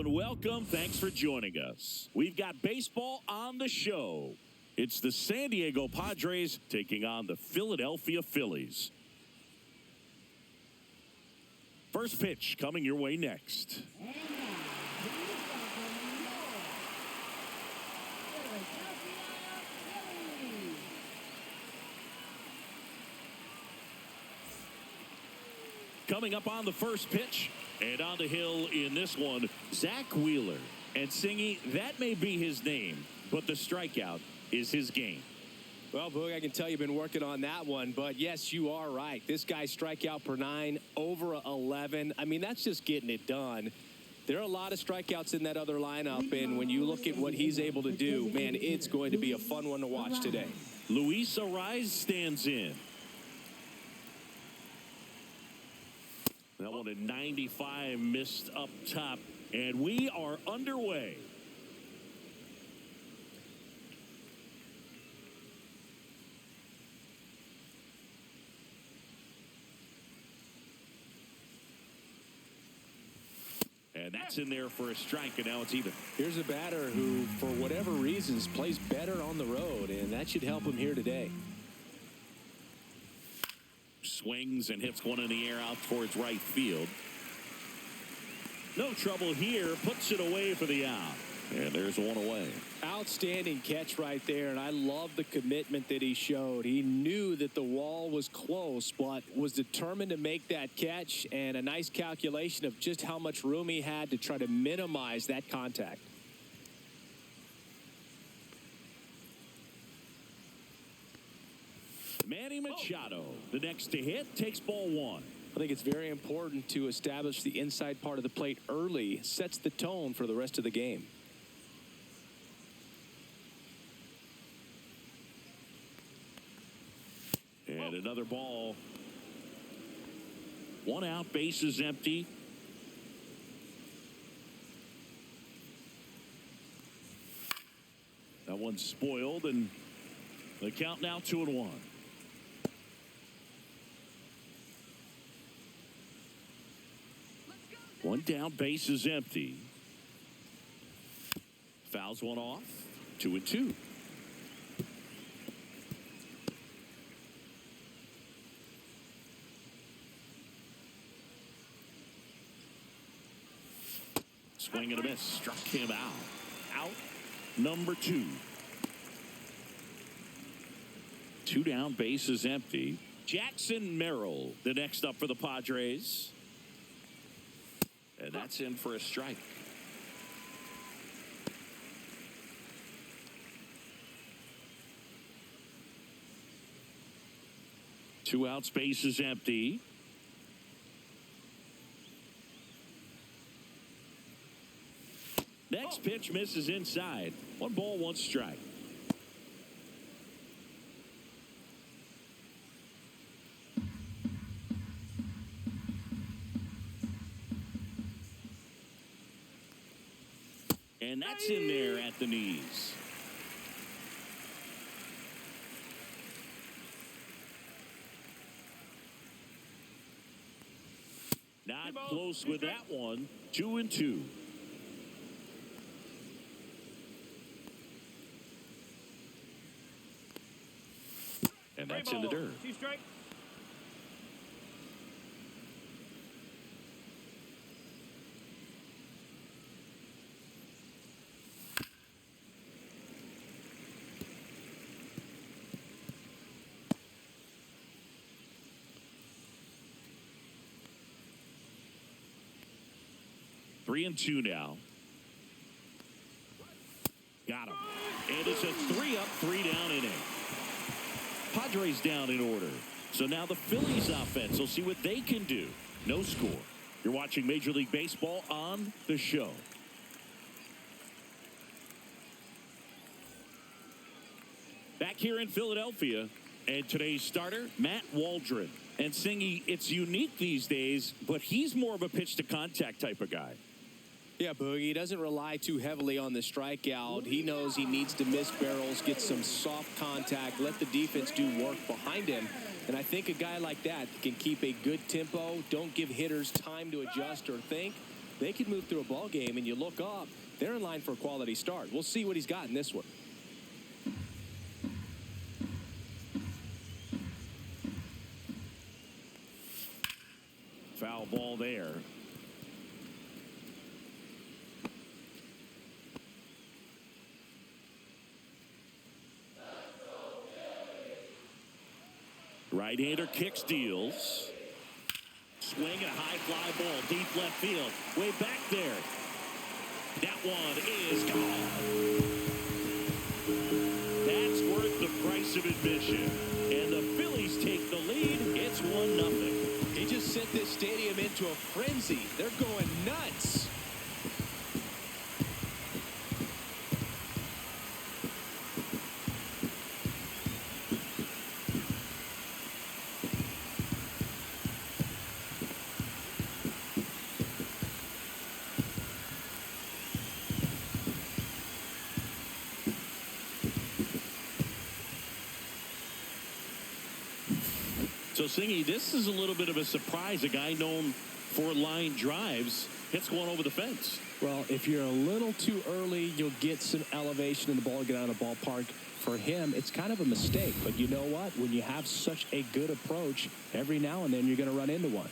and welcome. Thanks for joining us. We've got baseball on the show. It's the San Diego Padres taking on the Philadelphia Phillies. First pitch coming your way next. Coming up on the first pitch, and on the hill in this one, Zach Wheeler. And Singy, that may be his name, but the strikeout is his game. Well, Boog, I can tell you've been working on that one, but yes, you are right. This guy's strikeout per 9, over 11. I mean, that's just getting it done. There are a lot of strikeouts in that other lineup, and when you look at what he's able to do, man, it's going to be a fun one to watch today. Luis Arraez stands in. That one at 95 missed up top, and we are underway. And that's in there for a strike, and now it's even. Here's a batter who, for whatever reasons, plays better on the road, and that should help him here today. Swings and hits one in the air out towards right field. No trouble here. Puts it away for the out. And there's one away. Outstanding catch right there, and I love the commitment that he showed. He knew that the wall was close, but was determined to make that catch, and a nice calculation of just how much room he had to try to minimize that contact. Manny Machado, the next to hit, takes ball one. I think it's very important to establish the inside part of the plate early. Sets the tone for the rest of the game. And another ball. One out, base is empty. That one's spoiled, and the count now 2-1. One down, base is empty. Fouls one off. 2-2. Swing and a miss. Struck him out. Out number 2. 2 down, base is empty. Jackson Merrill, the next up for the Padres. And that's in for a strike. Two outs, base is empty. Next pitch misses inside. 1 ball, 1 strike. And that's in there at the knees. Not close with that one. 2-2. And that's in the dirt. 2 strike. Three and 2 now. Got him. And it's a 3-up, 3-down inning. Padres down in order. So now the Phillies offense will see what they can do. No score. You're watching Major League Baseball on the show. Back here in Philadelphia, and today's starter, Matt Waldron. And Singy, it's unique these days, but he's more of a pitch-to-contact type of guy. Yeah, Boogie, he doesn't rely too heavily on the strikeout. He knows he needs to miss barrels, get some soft contact, let the defense do work behind him. And I think a guy like that can keep a good tempo, don't give hitters time to adjust or think. they could move through a ball game, and you look up, they're in line for a quality start. We'll see what he's got in this one. Foul ball there. Right-hander kick steals. Swing a high fly ball, deep left field. Way back there. That one is gone. That's worth the price of admission. And the Phillies take the lead. It's 1-0. He just sent this stadium into a frenzy. They're going nuts. So, Singy, this is a little bit of a surprise. A guy known for line drives hits one over the fence. Well, if you're a little too early, you'll get some elevation in the ball, get out of the ballpark. For him, it's kind of a mistake. But you know what? When you have such a good approach, every now and then you're going to run into one.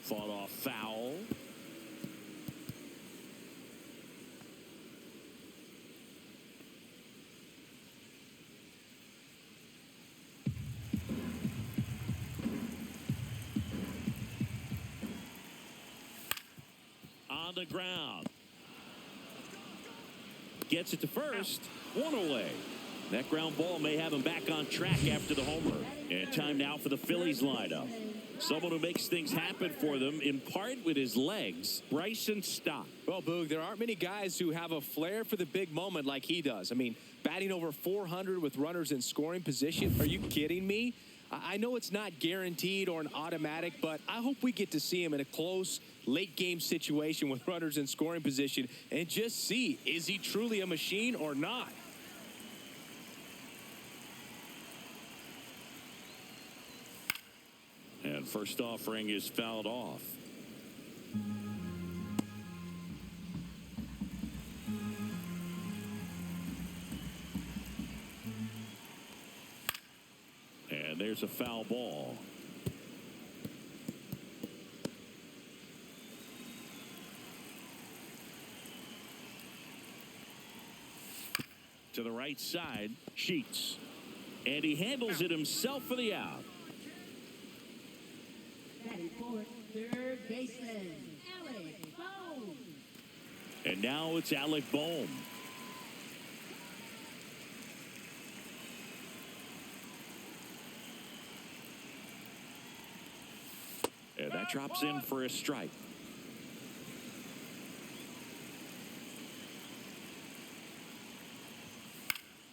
Fought off foul. On the ground. Gets it to first. One away. That ground ball may have him back on track after the homer. And time now for the Phillies lineup. Someone who makes things happen for them, in part with his legs, Bryson Stott. Well, Boog, there aren't many guys who have a flair for the big moment like he does. I mean, batting over 400 with runners in scoring position. Are you kidding me? I know it's not guaranteed or an automatic, but I hope we get to see him in a close, late-game situation with runners in scoring position and just see, is he truly a machine or not? And first offering is fouled off. And there's a foul ball. To the right side, Sheets. And he handles it himself for the out. Third baseman, Alec Bohm. And now it's Alec Bohm. And that drops in for a strike.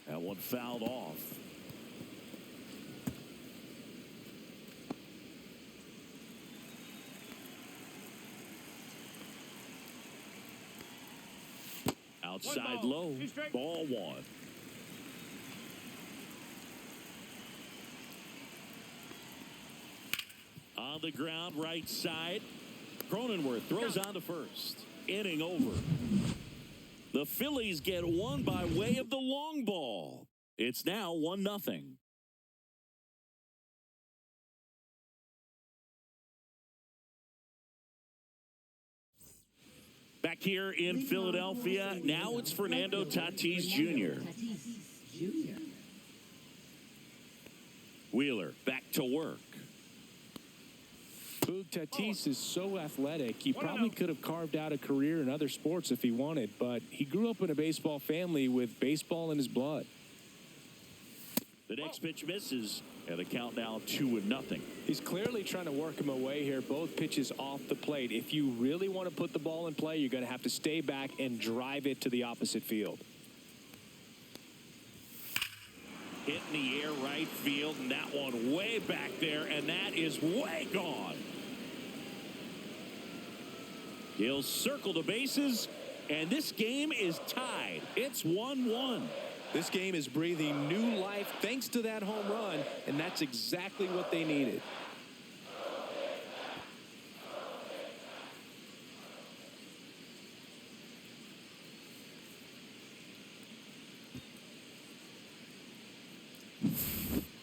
That one fouled off. Outside low, ball one. On the ground, right side. Cronenworth throws on to first. Inning over. The Phillies get one by way of the long ball. It's now 1-0. Back here in Philadelphia, now it's Fernando Tatis Jr. Wheeler back to work. Boog, Tatis is so athletic. He probably could have carved out a career in other sports if he wanted, but he grew up in a baseball family with baseball in his blood. The next pitch misses, and the count now 2-0. He's clearly trying to work him away here. Both pitches off the plate. If you really want to put the ball in play, you're going to have to stay back and drive it to the opposite field. Hit in the air right field, and that one way back there, and that is way gone. He'll circle the bases, and this game is tied. It's 1-1. This game is breathing new life thanks to that home run, and that's exactly what they needed.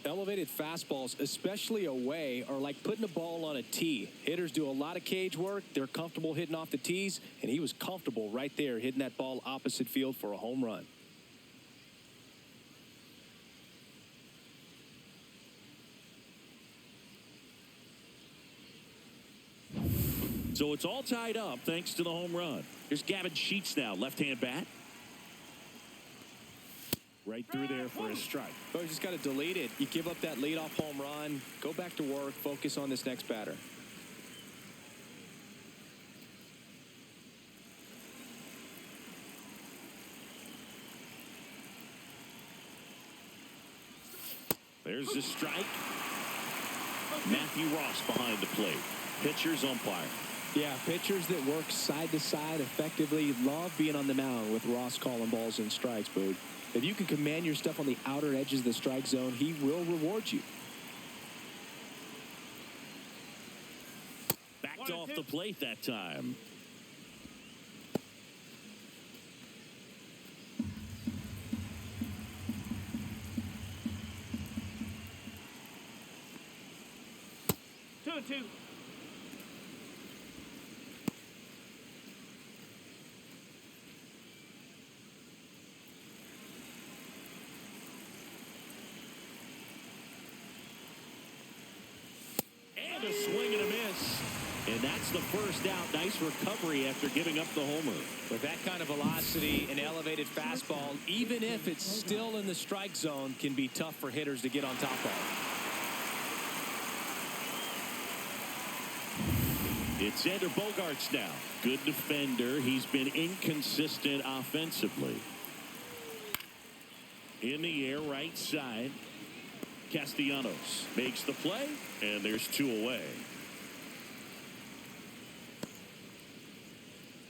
Elevated fastballs, especially away, are like putting a ball on a tee. Hitters do a lot of cage work. They're comfortable hitting off the tees, and he was comfortable right there hitting that ball opposite field for a home run. So it's all tied up thanks to the home run. Here's Gavin Sheets now, left-hand bat. Right through there for a strike. Oh, you just got to delete it. You give up that leadoff home run, go back to work, focus on this next batter. There's the strike. Matthew Ross behind the plate. Pitcher's umpire. Yeah, pitchers that work side to side effectively love being on the mound with Ross calling balls and strikes, Boog. If you can command your stuff on the outer edges of the strike zone, he will reward you. Backed off the plate that time. Two. And a swing and a miss. And that's the first out. Nice recovery after giving up the homer. With that kind of velocity, an elevated fastball, even if it's still in the strike zone, can be tough for hitters to get on top of. It's Xander Bogaerts now. Good defender. He's been inconsistent offensively. In the air, right side. Castellanos makes the play, and there's two away.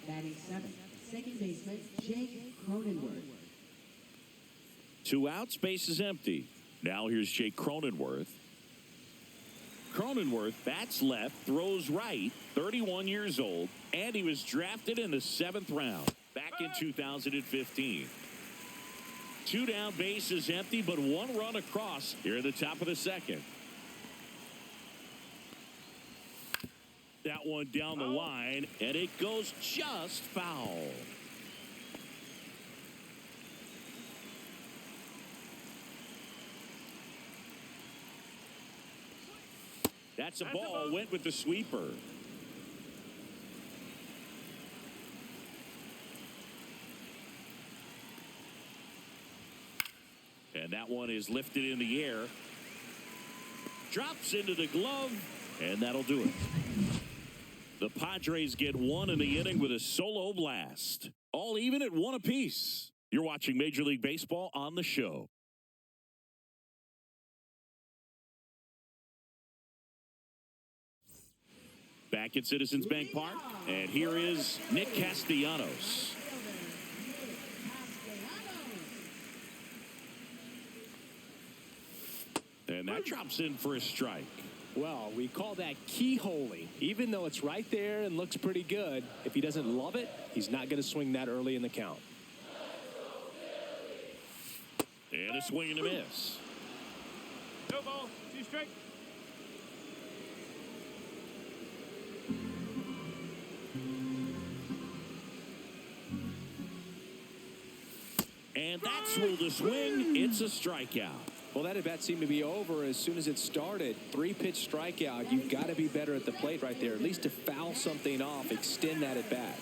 Batting 7th, second baseman Jake Cronenworth. 2 outs, base is empty. Now here's Jake Cronenworth. Cronenworth bats left, throws right, 31 years old, and he was drafted in the 7th round back in 2015. 2 down, base is empty, but 1 run across here at the top of the 2nd. That one down the line, and it goes just foul. That's a ball, went with the sweeper. And that one is lifted in the air. Drops into the glove, and that'll do it. The Padres get 1 in the inning with a solo blast. All even at 1 apiece. You're watching Major League Baseball on the show. Back at Citizens Bank Park, and here is Nick Castellanos. And that drops in for a strike. Well, we call that keyholing. Even though it's right there and looks pretty good, if he doesn't love it, he's not going to swing that early in the count. And a swing and a miss. No ball, 2 strike. And that's ruled a swing. It's a strikeout. Well, that at-bat seemed to be over as soon as it started. 3-pitch strikeout. You've got to be better at the plate right there, at least to foul something off, extend that at-bat.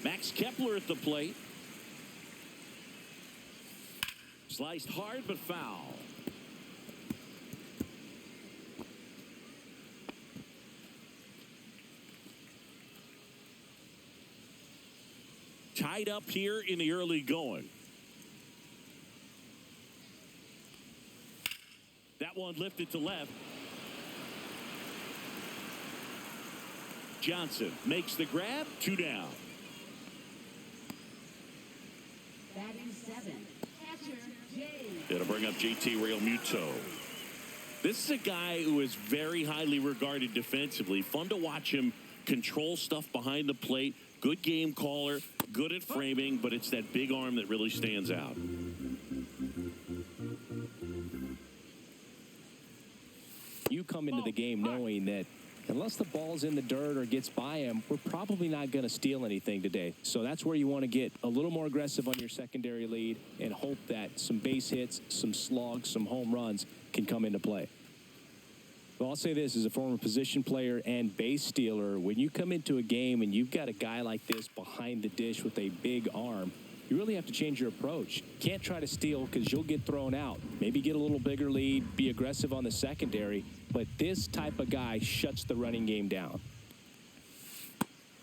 Max Kepler at the plate. Sliced hard but foul. Tied up here in the early going. That one lifted to left. Johnson makes the grab. 2 down. Batting 7th, catcher Jay. It'll bring up JT Realmuto. This is a guy who is very highly regarded defensively. Fun to watch him control stuff behind the plate. Good game caller. Good at framing, but it's that big arm that really stands out. come into the game knowing that unless the ball's in the dirt or gets by him, we're probably not going to steal anything today. So that's where you want to get a little more aggressive on your secondary lead and hope that some base hits, some slugs, some home runs can come into play. Well, I'll say this as a former position player and base stealer, when you come into a game and you've got a guy like this behind the dish with a big arm, you really have to change your approach. Can't try to steal because you'll get thrown out. Maybe get a little bigger lead, be aggressive on the secondary, but this type of guy shuts the running game down.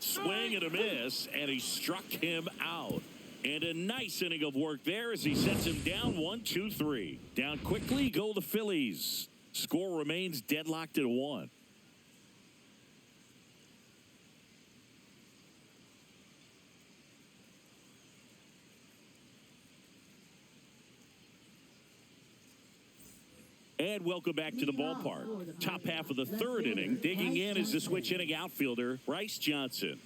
Swing and a miss, and he struck him out. And a nice inning of work there as he sets him down 1-2-3. Down quickly go the Phillies. Score remains deadlocked at 1. And welcome back to the ballpark. Top half of the third inning. Digging in is the switch inning outfielder, Bryce Johnson.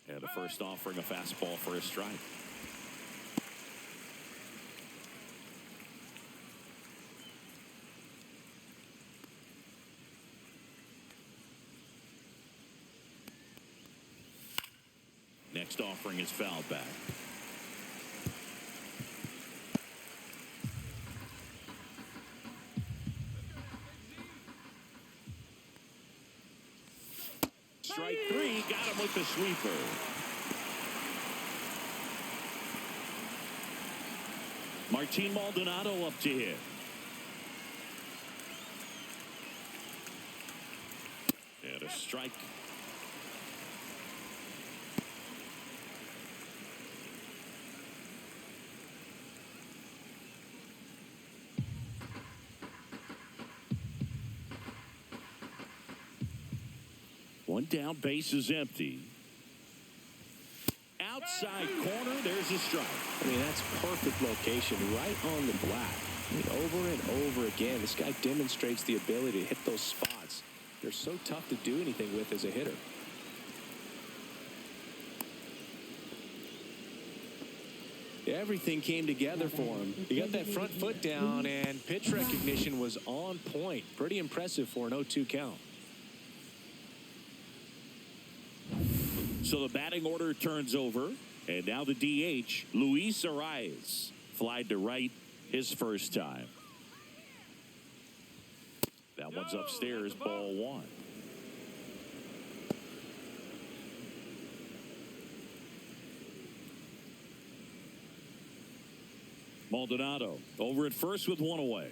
And a first offering, a fastball for a strike. Next offering is fouled back. Strike 3, got him with the sweeper. Martin Maldonado up to hit. And a strike. One down, base is empty. Outside corner, there's a strike. I mean, that's perfect location, right on the black. I mean, over and over again, this guy demonstrates the ability to hit those spots. They're so tough to do anything with as a hitter. Everything came together for him. He got that front foot down, and pitch recognition was on point. Pretty impressive for an 0-2 count. So the batting order turns over, and now the DH, Luis Arias, flied to right his first time. That one's upstairs, ball 1. Maldonado over at first with one away.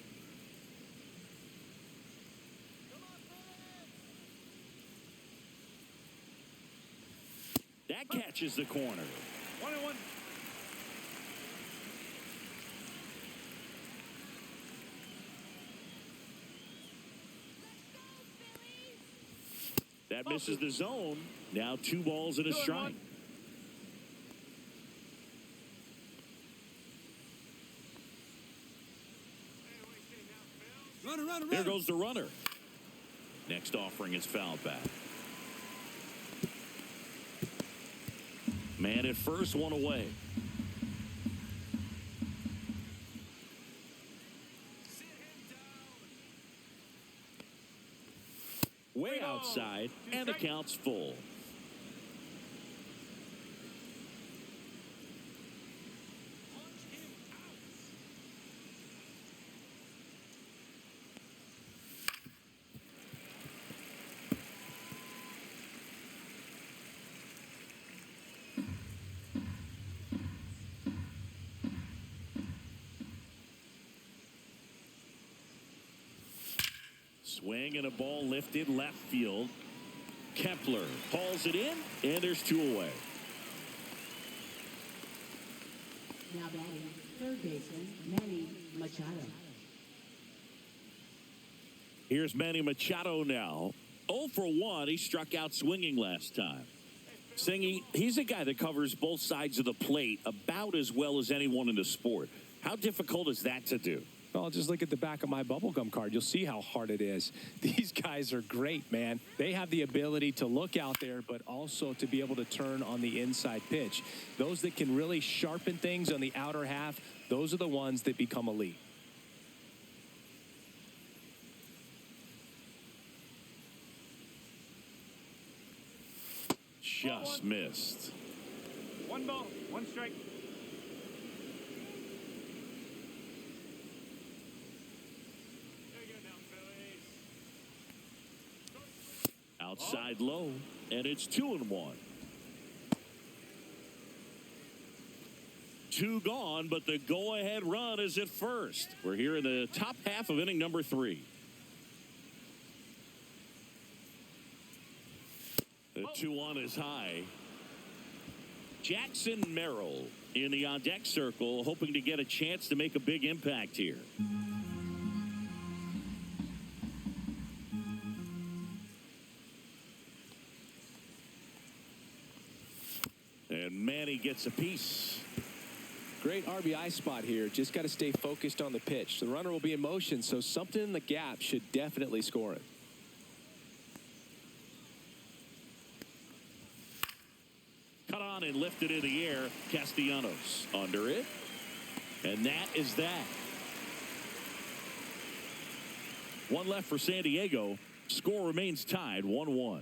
That catches the corner. 1-1. That misses the zone. Now 2 balls and a strike. Runner. There goes the runner. Next offering is fouled back. Man at first, one away. Way outside, and the count's full. Swing and a ball lifted left field. Kepler hauls it in, and there's 2 away. Now batting, third baseman, Manny Machado. Here's Manny Machado now. 0 for 1. He struck out swinging last time. Singy, he's a guy that covers both sides of the plate about as well as anyone in the sport. How difficult is that to do? Well, just look at the back of my bubblegum card. You'll see how hard it is. These guys are great, man. They have the ability to look out there, but also to be able to turn on the inside pitch. Those that can really sharpen things on the outer half, those are the ones that become elite. Just missed. 1 ball, 1 strike. There you go now, Phillies. Outside low, and it's 2-1. 2 gone, but the go-ahead run is at first. We're here in the top half of inning number 3. The 2-1 is high. Jackson Merrill in the on-deck circle, hoping to get a chance to make a big impact here. And Manny gets a piece. Great RBI spot here. Just got to stay focused on the pitch. The runner will be in motion, so something in the gap should definitely score it. Cut on and lifted in the air. Castellanos under it. And that is that. 1 left for San Diego. Score remains tied 1-1.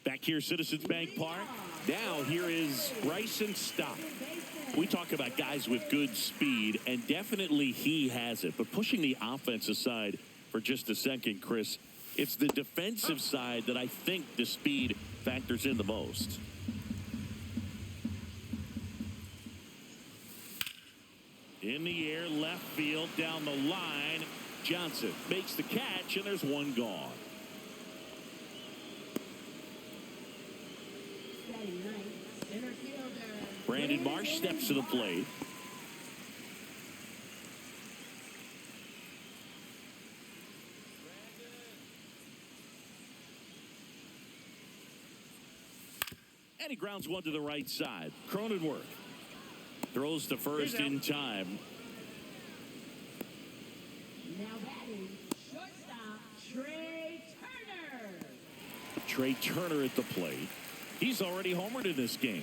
Back here, Citizens Bank Park. Now here is Bryson Stott. We talk about guys with good speed, and definitely he has it. But pushing the offense aside for just a second, Chris, it's the defensive side that I think the speed factors in the most. In the air, left field, down the line. Johnson makes the catch, and there's 1 gone. Brandon Marsh steps to the plate. And he grounds 1 to the right side. Cronenworth throws to first in time. Now batting, shortstop, Trey Turner. Trey Turner at the plate. He's already homered in this game.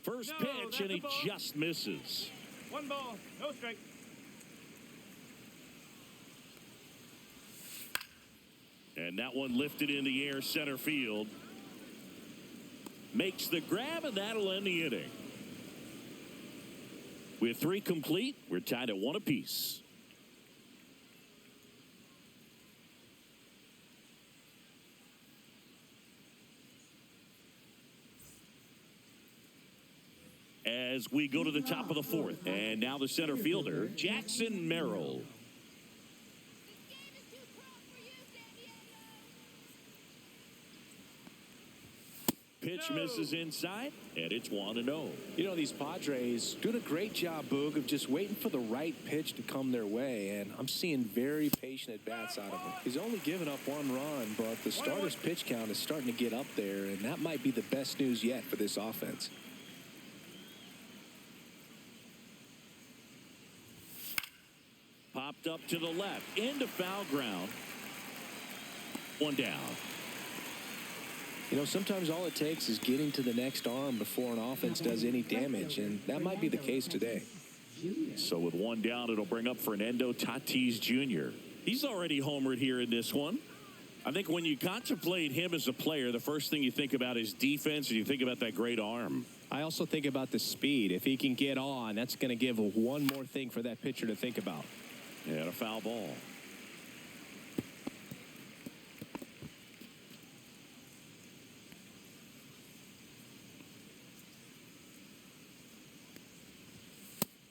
First pitch, and he just misses. 1 ball, no strike. And that one lifted in the air, center field. Makes the grab, and that'll end the inning. With 3 complete, we're tied at 1 apiece. As we go to the top of the 4th. And now the center fielder, Jackson Merrill. Pitch misses inside, and it's 1-0. You know, these Padres doing a great job, Boog, of just waiting for the right pitch to come their way, and I'm seeing very patient at-bats out of him. He's only given up 1 run, but the starter's pitch count is starting to get up there, and that might be the best news yet for this offense. Popped up to the left, into foul ground. 1 down. You know, sometimes all it takes is getting to the next arm before an offense does any damage, and that might be the case today. So with 1 down, it'll bring up Fernando Tatis Jr. He's already homered here in this one. I think when you contemplate him as a player, the first thing you think about is defense, and you think about that great arm. I also think about the speed. If he can get on, that's going to give 1 more thing for that pitcher to think about. And a foul ball.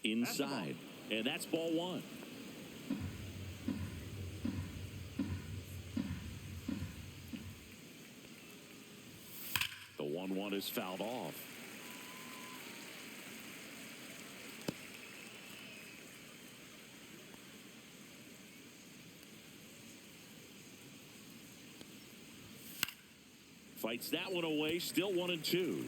Inside. And that's ball 1. The 1-1 is fouled off. Fights that one away. Still 1-2.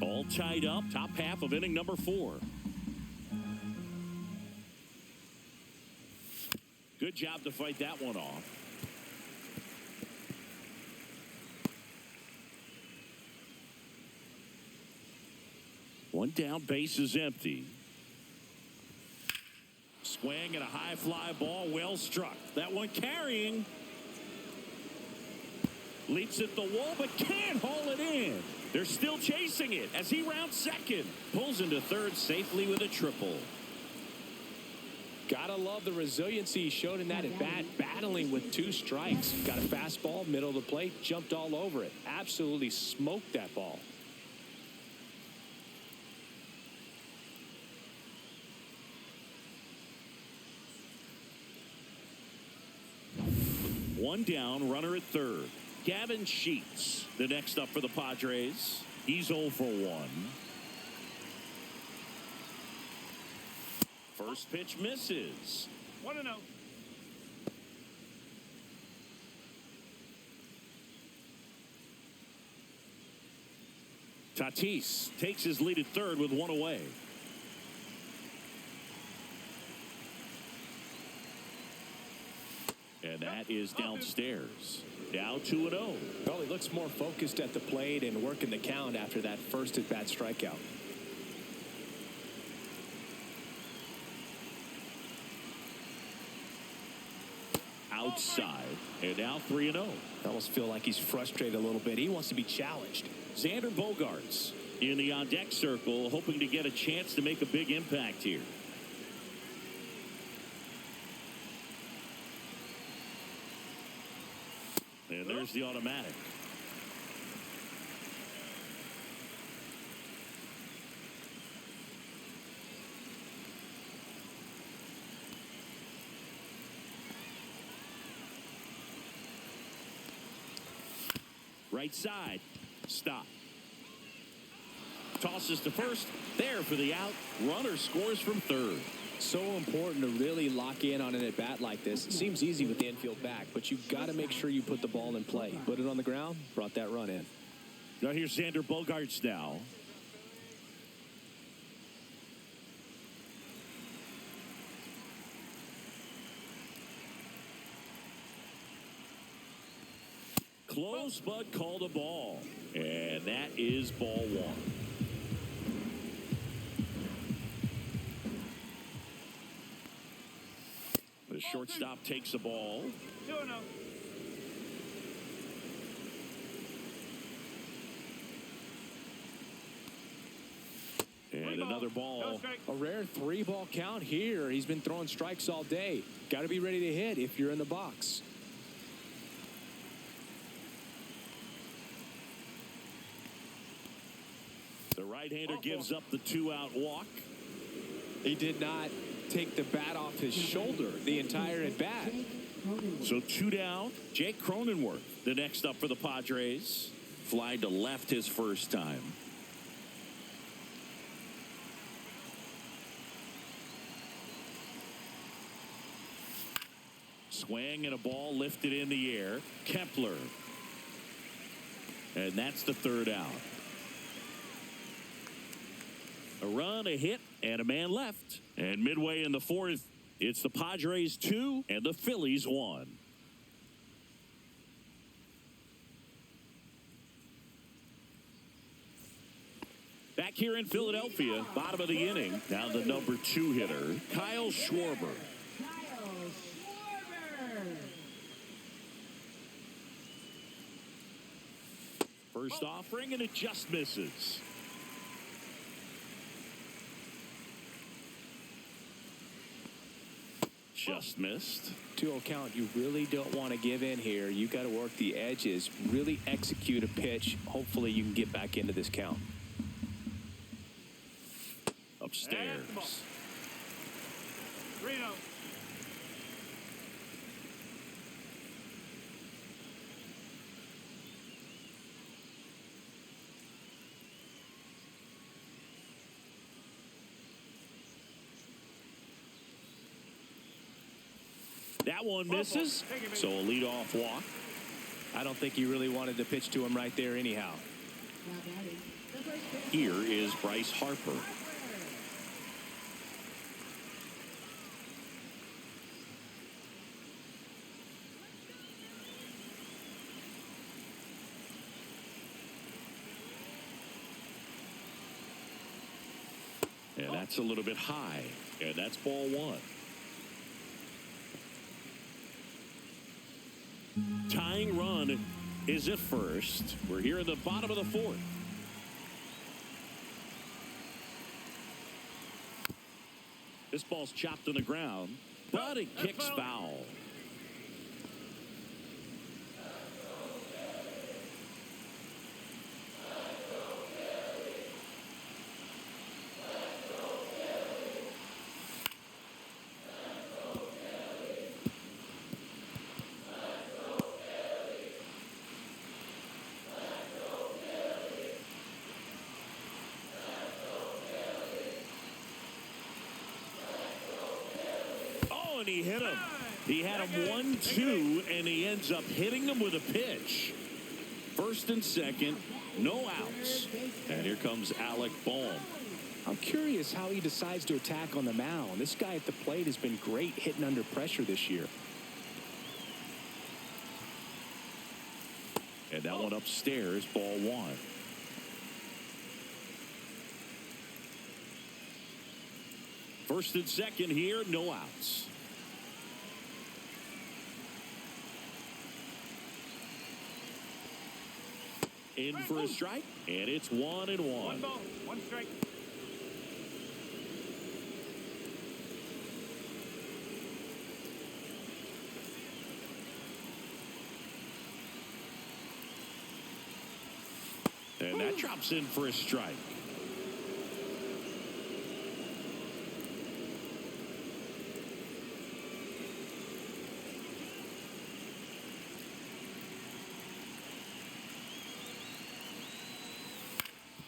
All tied up. Top half of inning number 4. Good job to fight that one off. One down, base is empty. Swing and a high fly ball, well struck. That one carrying. Leaps at the wall, but can't haul it in. They're still chasing it as he rounds second. Pulls into third safely with a triple. Gotta love the resiliency he showed in that at bat, battling with 2 strikes. Got a fastball, middle of the plate, jumped all over it. Absolutely smoked that ball. One down, runner at third. Gavin Sheets, the next up for the Padres. He's 0 for 1. First pitch misses. 1-0. Tatis takes his lead at third with 1 away. And that is downstairs. Now 2-0. Well, he looks more focused at the plate and working the count after that first at-bat strikeout. Outside. And now 3-0. I almost feel like he's frustrated a little bit. He wants to be challenged. Xander Bogaerts in the on-deck circle, hoping to get a chance to make a big impact here. And there's the automatic. Right side. Stop. Tosses to first. There for the out. Runner scores from third. So important to really lock in on an at-bat like this. It seems easy with the infield back, but you've got to make sure you put the ball in play. Put it on the ground, brought that run in. Now here's Xander Bogaerts now. Close, but called a ball. And that is ball 1. The shortstop takes a ball. 2-0. And another ball. A rare 3-ball count here. He's been throwing strikes all day. Got to be ready to hit if you're in the box. The right-hander gives up the 2-out walk. He did not take the bat off his shoulder the entire at-bat. So 2 down. Jake Cronenworth, the next up for the Padres. Fly to left his first time. Swing and a ball lifted in the air. Kepler. And that's the 3rd out. A run, a hit, and a man left. And midway in the 4th, it's the Padres 2 and the Phillies 1. Back here in Philadelphia, bottom of the inning, now the number 2 hitter, Kyle Schwarber. First offering, and it just misses. Just missed. 2-0 count. You really don't want to give in here. You got to work the edges, really execute a pitch. Hopefully you can get back into this count. Upstairs. 3-0. That one misses, so a leadoff walk. I don't think he really wanted to pitch to him right there anyhow. Now batting, the first baseman, Here is Bryce Harper. And that's a little bit high. And that's ball one. Tying run is at first. We're here in the bottom of the fourth. This ball's chopped on the ground, but it kicks foul. And he hit him. He had him 1-2, and he ends up hitting him with a pitch. First and second, no outs. And here comes Alec Bohm. I'm curious how he decides to attack on the mound. This guy at the plate has been great hitting under pressure this year. And that one upstairs, ball one. First and second here, no outs. In for a strike, and it's 1-1. One ball, one strike. And that drops in for a strike.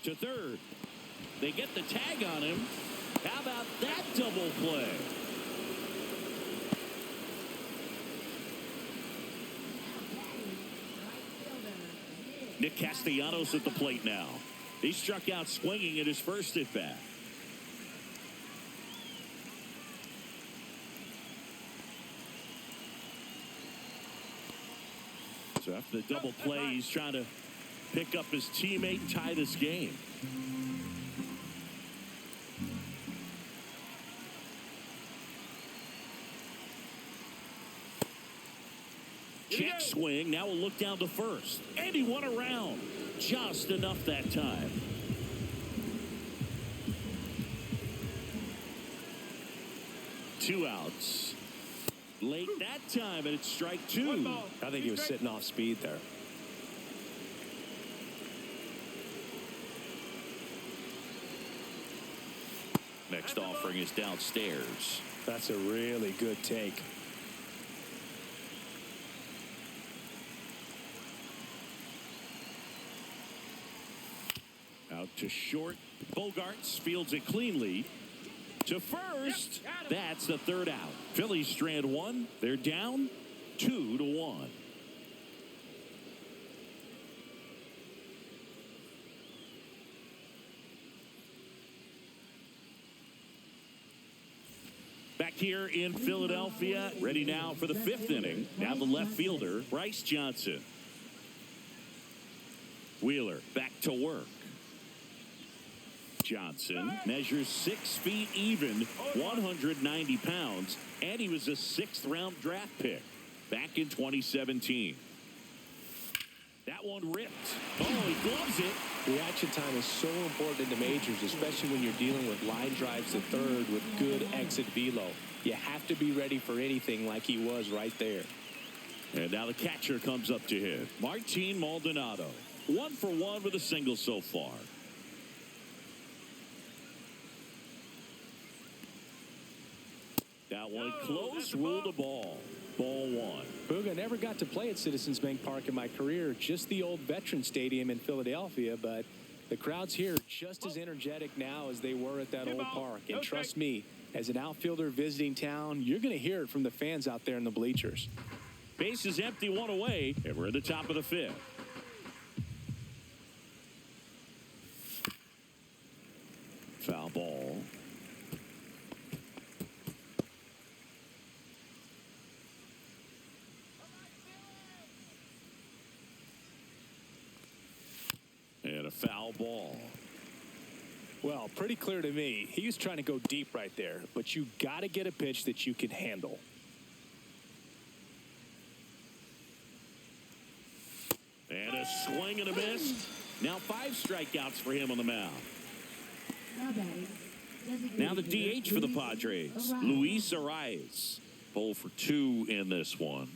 To third. They get the tag on him. How about that double play? Nick Castellanos at the plate now. He struck out swinging at his first at bat. So after the double play, he's trying to pick up his teammate and tie this game. Check swing. Now we'll look down to first. And he won around. Just enough that time. Two outs. Late that time, and it's strike two. I think he was sitting off speed there. Next offering is downstairs. That's a really good take. Out to short. Bogarts fields it cleanly. To first. That's the third out. Phillies strand one. They're down 2-1. Back here in Philadelphia, ready now for the fifth inning. Now the left fielder, Bryce Johnson. Wheeler back to work. Johnson measures 6 feet even, 190 pounds, and he was a 6th-round draft pick back in 2017. That one ripped. Oh, he gloves it. Reaction time is so important in the majors, especially when you're dealing with line drives to third with good exit velo. You have to be ready for anything like he was right there. And now the catcher comes up to hit. Martin Maldonado. 1 for 1 with a single so far. That one close, ruled a ball. Ball one. Booga, never got to play at Citizens Bank Park in my career, just the old Veteran Stadium in Philadelphia, but the crowds here are just as energetic now as they were at that old park. And trust me, as an outfielder visiting town, you're going to hear it from the fans out there in the bleachers. Base is empty, one away, and we're at the top of the fifth. Foul ball. And a foul ball. Well, pretty clear to me. He was trying to go deep right there, but you got to get a pitch that you can handle. And a swing and a miss. Now 5 strikeouts for him on the mound. Now the DH for the Padres, Luis Arias. 0 for 2 in this one.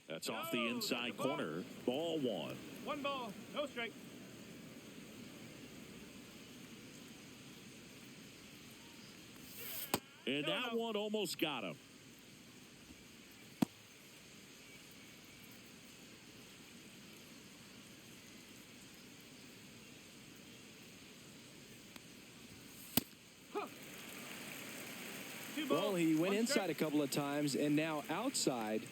That's off the inside corner. Ball 1. 1 ball, no strike. And that one almost got him. Well, he went inside a couple of times, and now outside.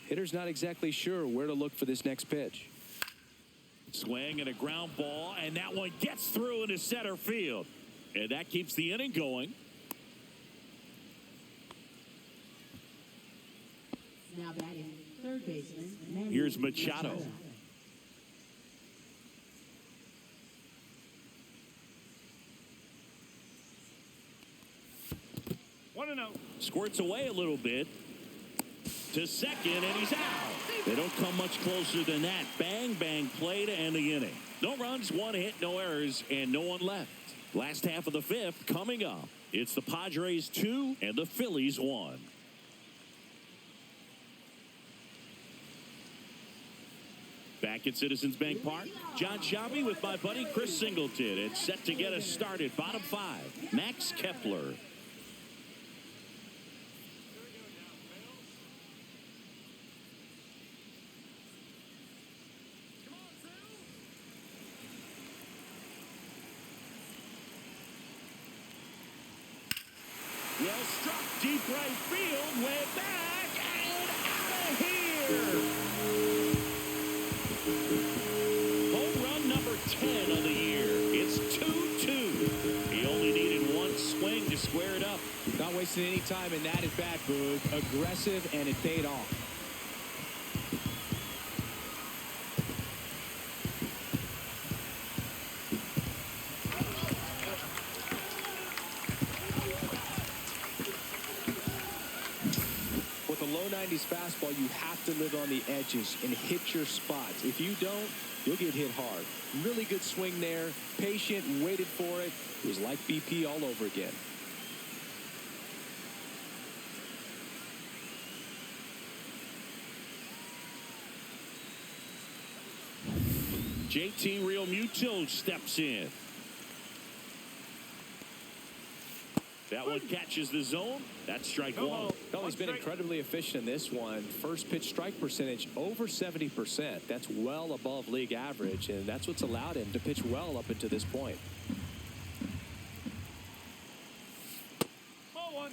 Hitter's not exactly sure where to look for this next pitch. Swing and a ground ball, and that one gets through into center field. And that keeps the inning going. Now batting third baseman. Here's Machado. 1-0. Squirts away a little bit to second, and he's out. They don't come much closer than that. Bang, bang play to end the inning. No runs, 1 hit, no errors, and no one left. Last half of the fifth coming up. It's the Padres 2 and the Phillies 1. Back at Citizens Bank Park, John Shabby with my buddy Chris Singleton. It's set to get us started. Bottom 5, Max Kepler. Well struck, deep right field, way back, and out of here. Home run number 10 of the year. It's 2-2. He only needed 1 swing to square it up. Not wasting any time in that at bat, Boog. Aggressive, and it paid off. With a low 90s fastball, you have to live on the edges and hit your spots. If you don't, you'll get hit hard. Really good swing there. Patient, waited for it. It was like BP all over again. JT Realmuto steps in. That one catches the zone. That's strike 1. No, he's been incredibly efficient in this one. First pitch strike percentage over 70%. That's well above league average, and that's what's allowed him to pitch well up until this point. Ball 1.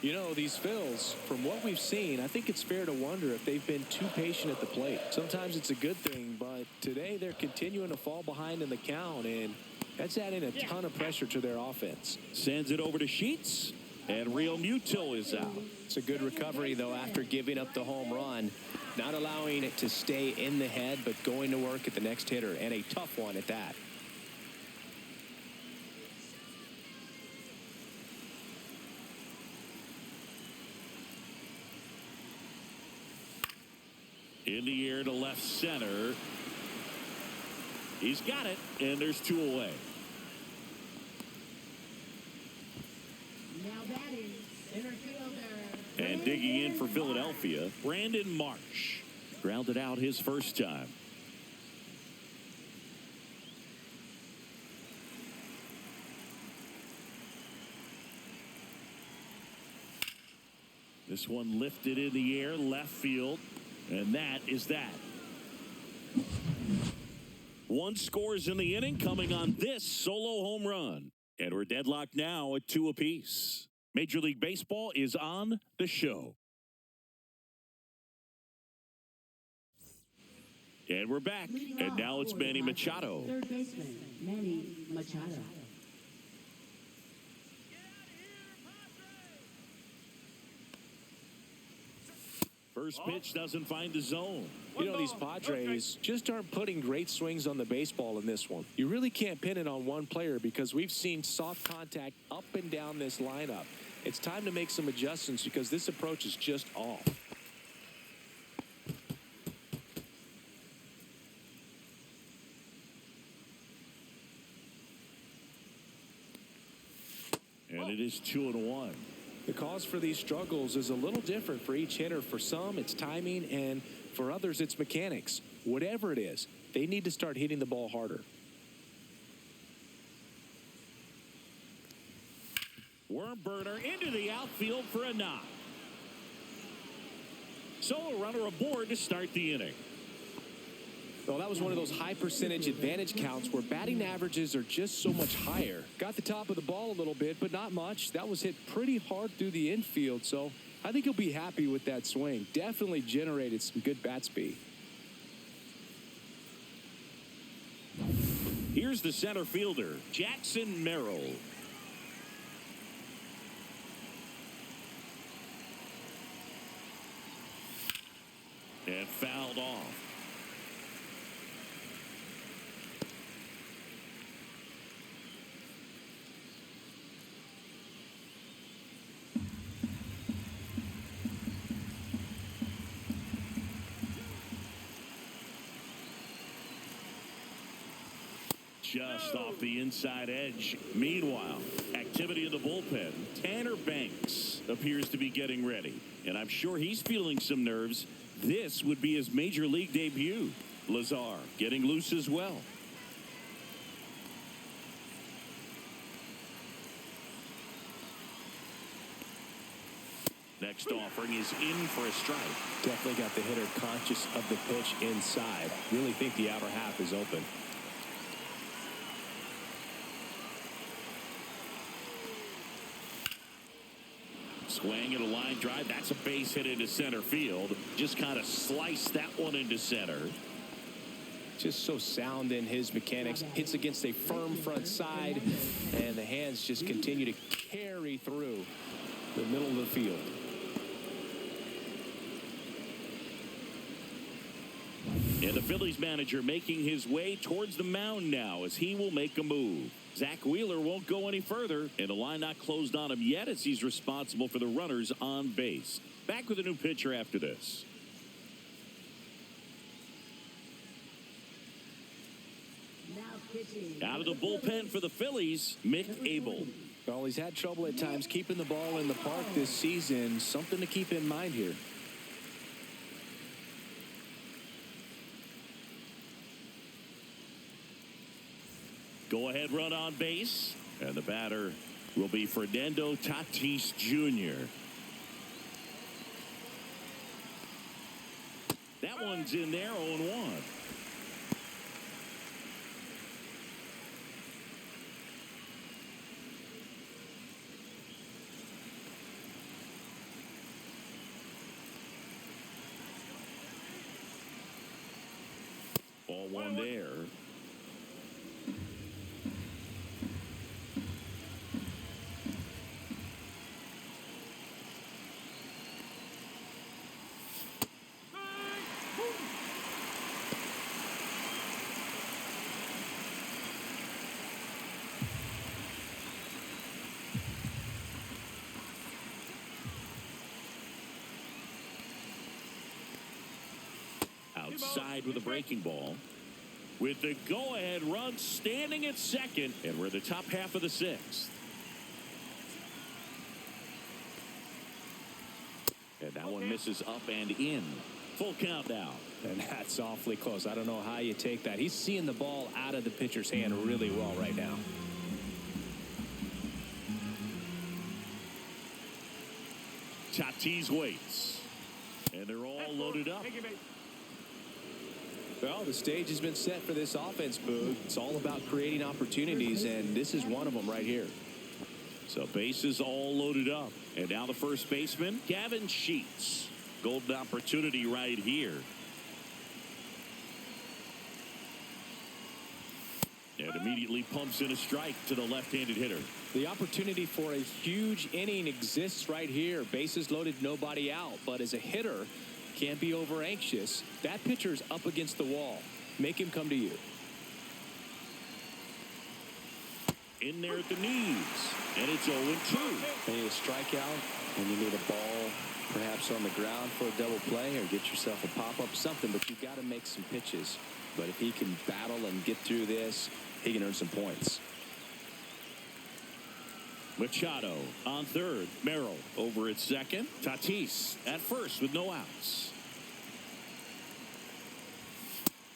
You know, these Phils, from what we've seen, I think it's fair to wonder if they've been too patient at the plate. Sometimes it's a good thing, but today they're continuing to fall behind in the count, and that's adding a ton of pressure to their offense. Sends it over to Sheets, and Realmuto is out. It's a good recovery, though, after giving up the home run. Not allowing it to stay in the head, but going to work at the next hitter, and a tough one at that. In the air to left center. He's got it, and there's 2 away. Now batting center fielder. And digging in for Philadelphia, Brandon Marsh. Grounded out his first time. This one lifted in the air, left field, and that is that. 1 scores in the inning coming on this solo home run. And we're deadlocked now at 2 apiece. Major League Baseball is on the show. And we're back. And now it's Manny Machado. Third baseman, Manny Machado. First pitch doesn't find the zone. You know, these Padres just aren't putting great swings on the baseball in this one. You really can't pin it on one player because we've seen soft contact up and down this lineup. It's time to make some adjustments because this approach is just off. And it is 2-1. The cause for these struggles is a little different for each hitter. For some, it's timing, and for others, it's mechanics. Whatever it is, they need to start hitting the ball harder. Worm burner into the outfield for a knock. So a runner aboard to start the inning. Well, that was one of those high percentage advantage counts where batting averages are just so much higher. Got the top of the ball a little bit, but not much. That was hit pretty hard through the infield, so I think he'll be happy with that swing. Definitely generated some good bat speed. Here's the center fielder, Jackson Merrill. And fouled off. Just off the inside edge. Meanwhile, activity in the bullpen. Tanner Banks appears to be getting ready. And I'm sure he's feeling some nerves. This would be his major league debut. Lazar getting loose as well. Next offering is in for a strike. Definitely got the hitter conscious of the pitch inside. Really think the outer half is open. Swing and a line drive. That's a base hit into center field. Just kind of sliced that one into center. Just so sound in his mechanics. Hits against a firm front side, and the hands just continue to carry through the middle of the field. And the Phillies manager making his way towards the mound now as he will make a move. Zach Wheeler won't go any further, and the line not closed on him yet as he's responsible for the runners on base. Back with a new pitcher after this. Now pitching. Out of the bullpen for the Phillies, Mick Abel. Well, he's had trouble at times keeping the ball in the park this season. Something to keep in mind here. Go-ahead run on base, and the batter will be Fernando Tatis Jr. That one's in there, 0-1. Ball one there. Outside with a breaking ball. With the go-ahead run standing at second, and we're in the top half of the sixth. And that one misses up and in. Full count now. And that's awfully close. I don't know how you take that. He's seeing the ball out of the pitcher's hand really well right now. Tatis waits. And they're all loaded up. Well, the stage has been set for this offense, Boog. It's all about creating opportunities, and this is one of them right here. So bases all loaded up. And now the first baseman, Gavin Sheets. Golden opportunity right here. And immediately pumps in a strike to the left-handed hitter. The opportunity for a huge inning exists right here. Bases loaded, nobody out. But as a hitter, can't be over anxious. That pitcher's up against the wall. Make him come to you. In there at the knees. And it's 0-2. You need a strikeout, and you need a ball perhaps on the ground for a double play, or get yourself a pop-up, something. But you've got to make some pitches. But if he can battle and get through this, he can earn some points. Machado on third. Merrill over at second. Tatis at first with no outs.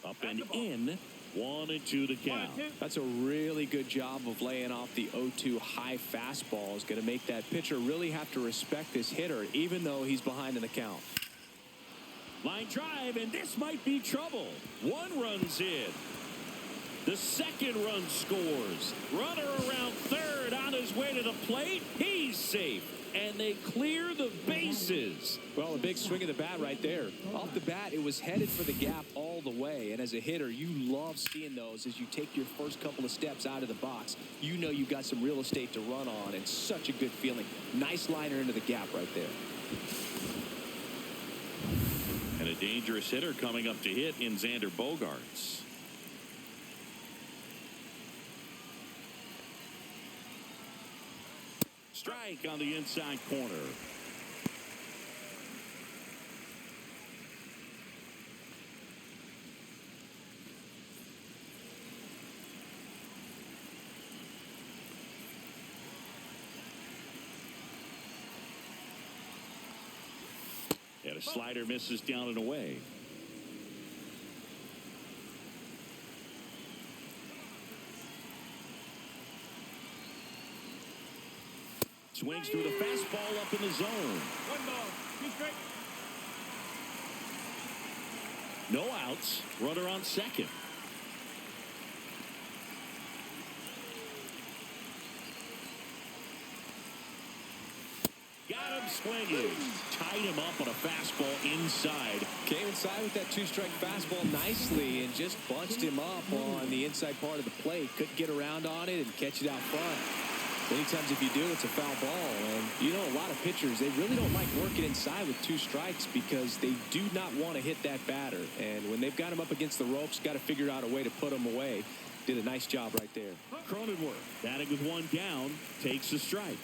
Up and in. 1-2 the count. That's a really good job of laying off the 0-2 high fastball. Is going to make that pitcher really have to respect this hitter, even though he's behind in the count. Line drive, and this might be trouble. One runs in. The second run scores. Runner around third on his way to the plate. He's safe. And they clear the bases. Well, a big swing of the bat right there. Off the bat, it was headed for the gap all the way. And as a hitter, you love seeing those as you take your first couple of steps out of the box. You know you've got some real estate to run on, and such a good feeling. Nice liner into the gap right there. And a dangerous hitter coming up to hit in Xander Bogaerts. Strike on the inside corner. And a slider misses down and away. Swings through the fastball up in the zone. 1 ball, 2 strikes. No outs. Runner on second. Got him swinging. Tied him up on a fastball inside. Came inside with that 2-strike fastball nicely and just bunched him up on the inside part of the plate. Couldn't get around on it and catch it out front. Many times if you do, it's a foul ball. And you know, a lot of pitchers, they really don't like working inside with 2 strikes because they do not want to hit that batter. And when they've got him up against the ropes, got to figure out a way to put him away. Did a nice job right there. Cronenworth batting with 1 down, takes a strike.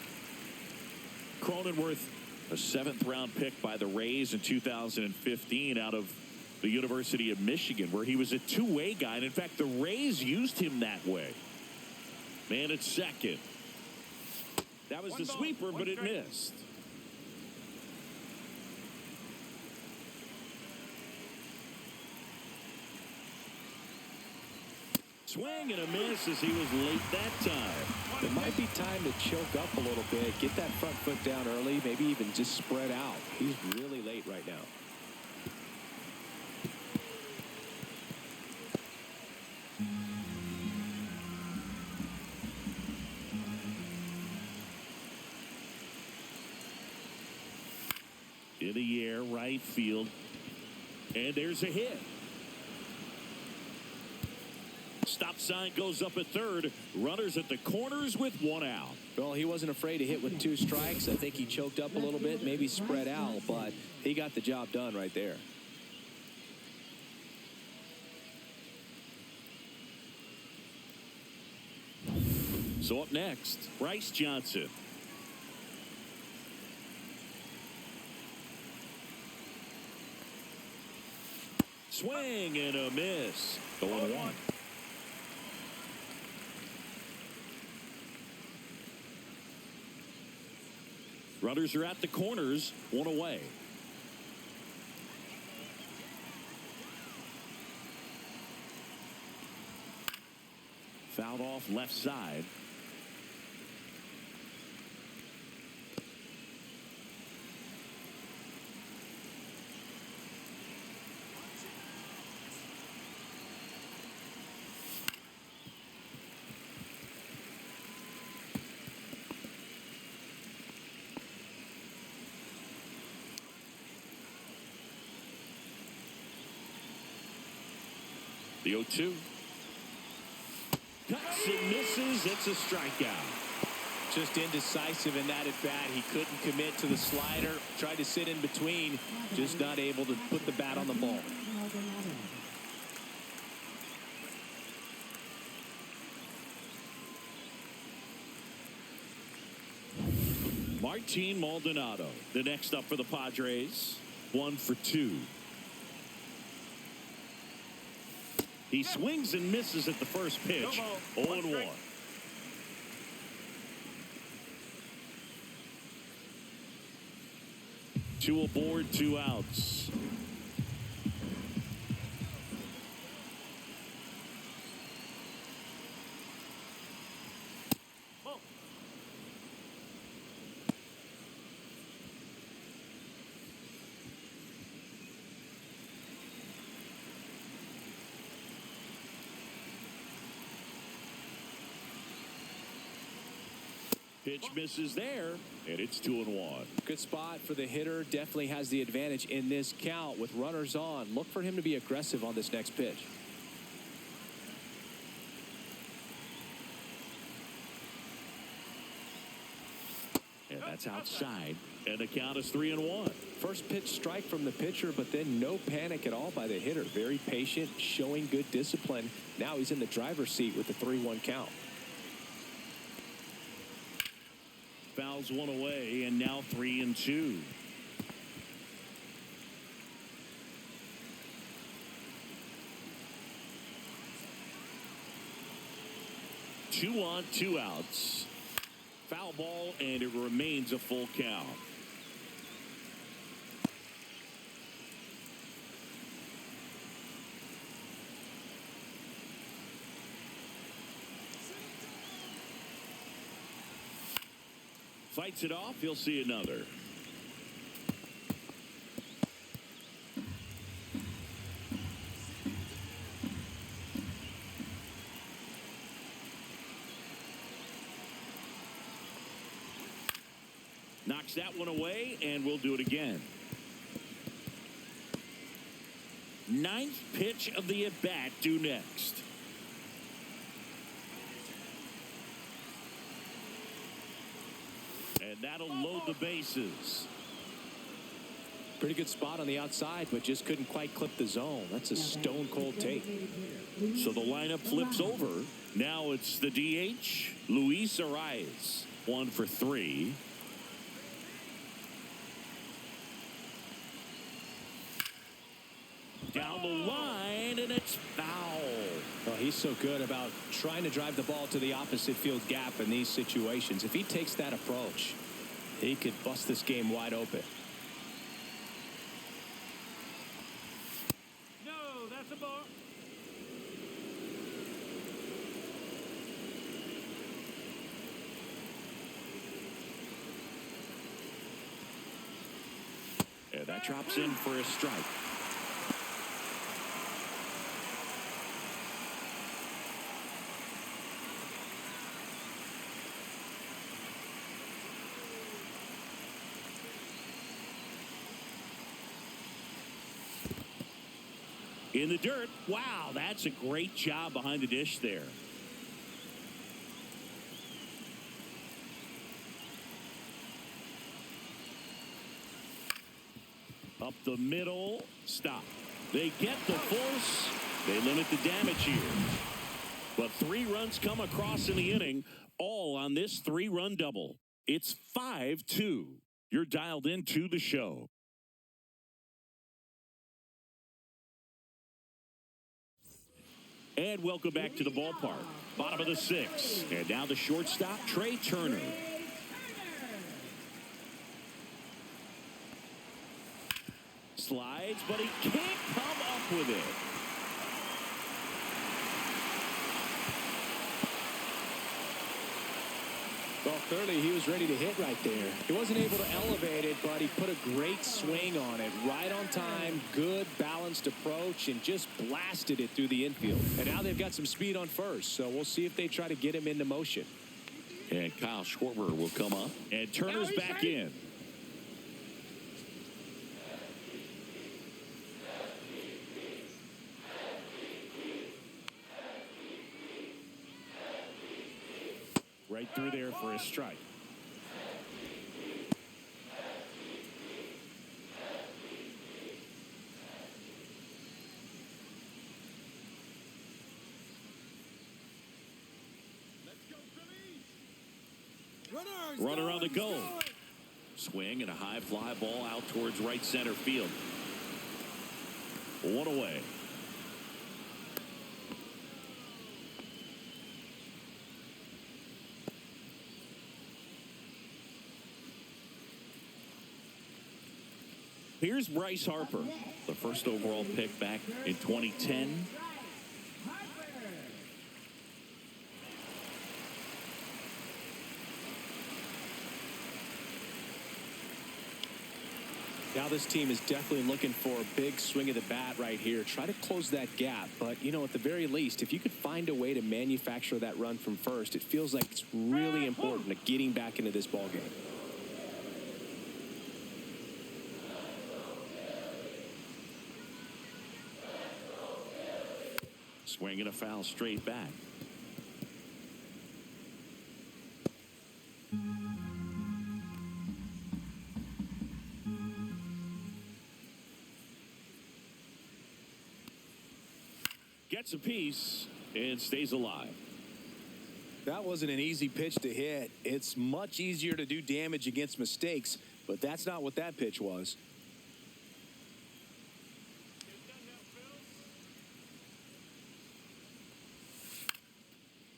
Cronenworth, a 7th-round pick by the Rays in 2015 out of the University of Michigan, where he was a two-way guy. And in fact, the Rays used him that way. Man at second. That was the sweeper, but it missed. Swing and a miss as he was late that time. It might be time to choke up a little bit, get that front foot down early, maybe even just spread out. He's really late right now. In the air, right field. And there's a hit. Stop sign goes up at third. Runners at the corners with 1 out. Well, he wasn't afraid to hit with 2 strikes. I think he choked up a little bit, maybe spread out, but he got the job done right there. So up next, Bryce Johnson. Swing and a miss. 0-1. Runners are at the corners, 1 away. Fouled off left side. The 0-2. Cuts and misses. It's a strikeout. Just indecisive in that at bat. He couldn't commit to the slider. Tried to sit in between. Just not able to put the bat on the ball. Martin Maldonado, the next up for the Padres. 1 for 2. He swings and misses at the first pitch. 0-1. Two aboard, 2 outs. Pitch misses there, and it's 2-1. Good spot for the hitter. Definitely has the advantage in this count with runners on. Look for him to be aggressive on this next pitch. And that's outside, and the count is 3-1. First pitch strike from the pitcher, but then no panic at all by the hitter. Very patient, showing good discipline. Now he's in the driver's seat with the 3-1 count. Fouls one away, and now 3-2. Two on, 2 outs. Foul ball, and it remains a full count. Fights it off. He'll see another. Knocks that one away, and we'll do it again. 9th pitch of the at-bat due next. And that'll load the bases. Pretty good spot on the outside, but just couldn't quite clip the zone. That's a stone-cold take. So the lineup flips over. Now it's the DH, Luis Arias. 1 for 3. Down the line, and it's foul. Well, he's so good about trying to drive the ball to the opposite field gap in these situations. If he takes that approach, he could bust this game wide open. No, that's a ball. And that drops in for a strike. In the dirt. Wow, that's a great job behind the dish there. Up the middle. Stop. They get the force. They limit the damage here. But 3 runs come across in the inning, all on this 3-run double. It's 5-2. You're dialed into the show. And welcome back to the ballpark. Bottom of the 6th. And now the shortstop, Trey Turner. Slides, but he can't come up with it. Well, clearly he was ready to hit right there. He wasn't able to elevate it, but he put a great swing on it. Right on time, good balanced approach, and just blasted it through the infield. And now they've got some speed on first, so we'll see if they try to get him into motion. And Kyle Schwarber will come up. And Turner's back in. Right through there for a strike. Runner on the go. Swing and a high fly ball out towards right center field. One away. Here's Bryce Harper, the first overall pick back in 2010. Now this team is definitely looking for a big swing of the bat right here. Try to close that gap. But, you know, at the very least, if you could find a way to manufacture that run from first, it feels like it's really important to getting back into this ball game. Swing and a foul straight back. Gets a piece and stays alive. That wasn't an easy pitch to hit. It's much easier to do damage against mistakes, but that's not what that pitch was.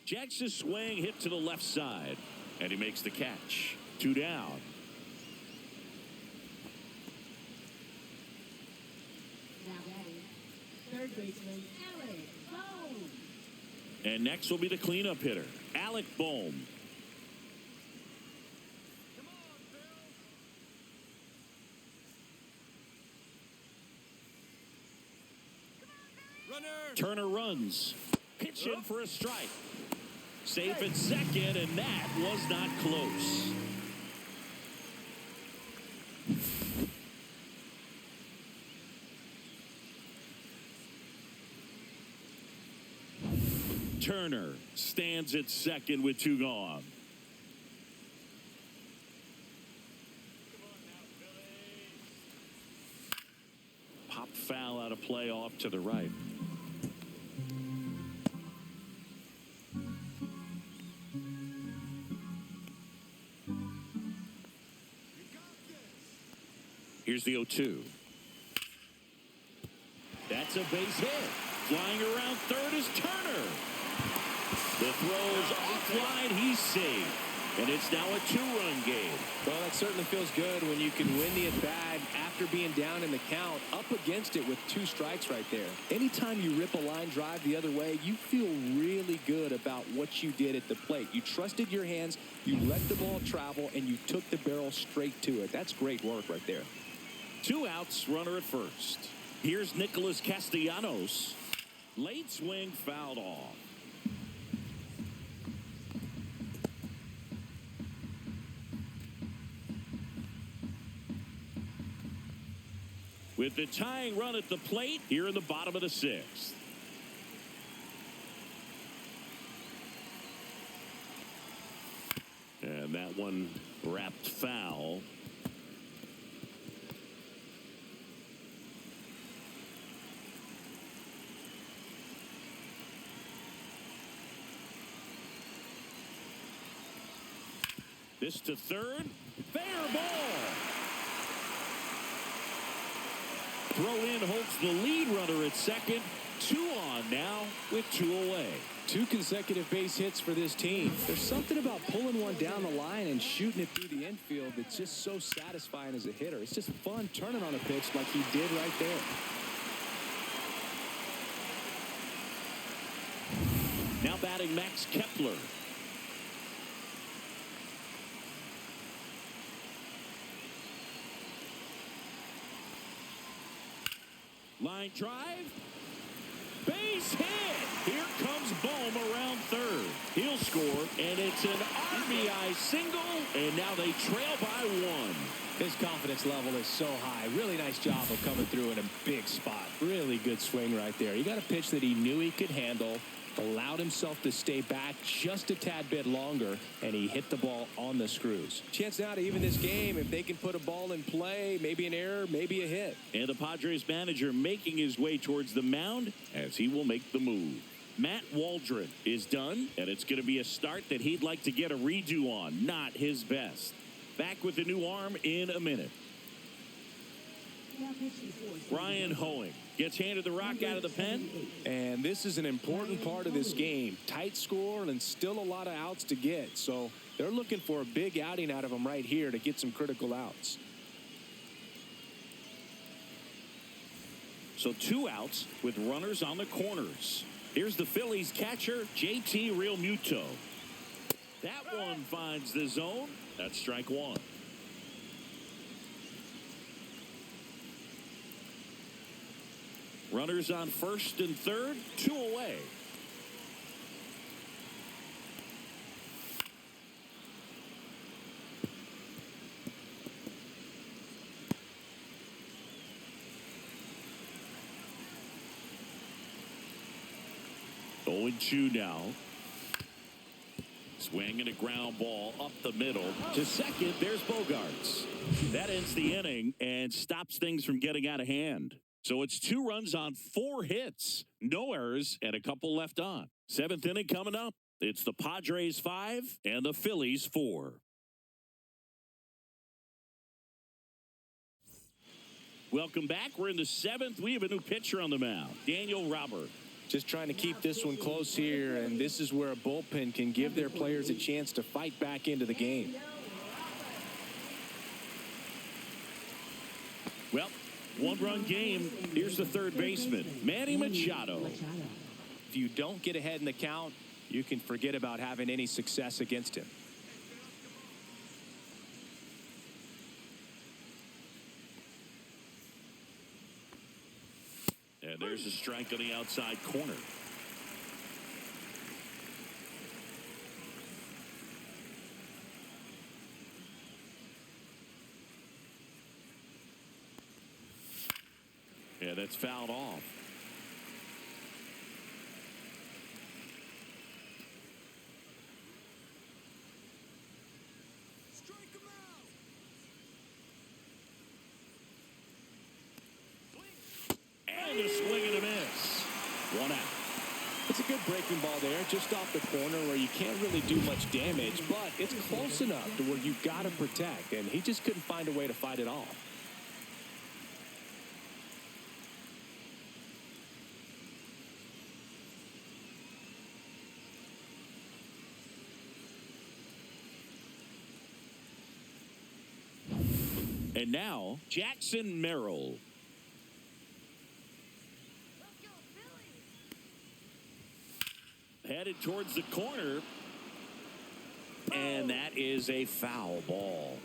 Jacks his swing, hit to the left side, and he makes the catch. 2 down. Now batting, third baseman, Alec Bohm. And next will be the cleanup hitter, Alec Bohm. Turner runs. Pitch in for a strike. Safe at second, and that was not close. Turner stands at second with 2 gone. Popped foul out of play off to the right. Here's the 0-2. That's a base hit. Flying around third is Turner. The throw's offline. He's safe. And it's now a 2-run game. Well, that certainly feels good when you can win the at-bat after being down in the count, up against it with 2 strikes right there. Anytime you rip a line drive the other way, you feel really good about what you did at the plate. You trusted your hands, you let the ball travel, and you took the barrel straight to it. That's great work right there. 2 outs, runner at first. Here's Nicholas Castellanos. Late swing, fouled off. With the tying run at the plate here in the bottom of the 6th. And that one wrapped foul. This to third. Fair ball. Throw in holds the lead runner at second. 2 on now with 2 away. 2 consecutive base hits for this team. There's something about pulling one down the line and shooting it through the infield that's just so satisfying as a hitter. It's just fun turning on a pitch like he did right there. Now batting Max Kepler. Line drive. Base hit. Here comes Bohm around third. He'll score, and it's an RBI single, and now they trail by 1. His confidence level is so high. Really nice job of coming through in a big spot. Really good swing right there. He got a pitch that he knew he could handle. allowed himself to stay back just a tad bit longer, and he hit the ball on the screws. Chance now to even this game if they can put a ball in play, maybe an error, maybe a hit. And the Padres manager making his way towards the mound as he will make the move. Matt Waldron is done, and it's going to be a start that he'd like to get a redo on. Not his best. Back with the new arm in a minute. Brian Hoeing gets handed the rock out of the pen. And this is an important part of this game. Tight score and still a lot of outs to get. So they're looking for a big outing out of him right here to get some critical outs. So 2 outs with runners on the corners. Here's the Phillies catcher, JT Realmuto. That one finds the zone. That's strike 1. Runners on first and third, 2 away. Oh, 2 now. Swing and a ground ball up the middle to second. There's Bogarts. That ends the inning and stops things from getting out of hand. So it's 2 runs on 4 hits, no errors, and a couple left on. 7th inning coming up. It's the Padres 5 and the Phillies 4. Welcome back. We're in the 7th. We have a new pitcher on the mound, Daniel Robert. Just trying to keep this one close here, and this is where a bullpen can give their players a chance to fight back into the game. Well, 1-run game. Here's the third baseman, Manny Machado. If you don't get ahead in the count, you can forget about having any success against him. And there's a strike on the outside corner. Yeah, that's fouled off. And a swing and a miss. 1 out. It's a good breaking ball there, just off the corner where you can't really do much damage, but it's close enough to where you've got to protect, and he just couldn't find a way to fight it off. And now, Jackson Merrill. Headed towards the corner. And that is a foul ball.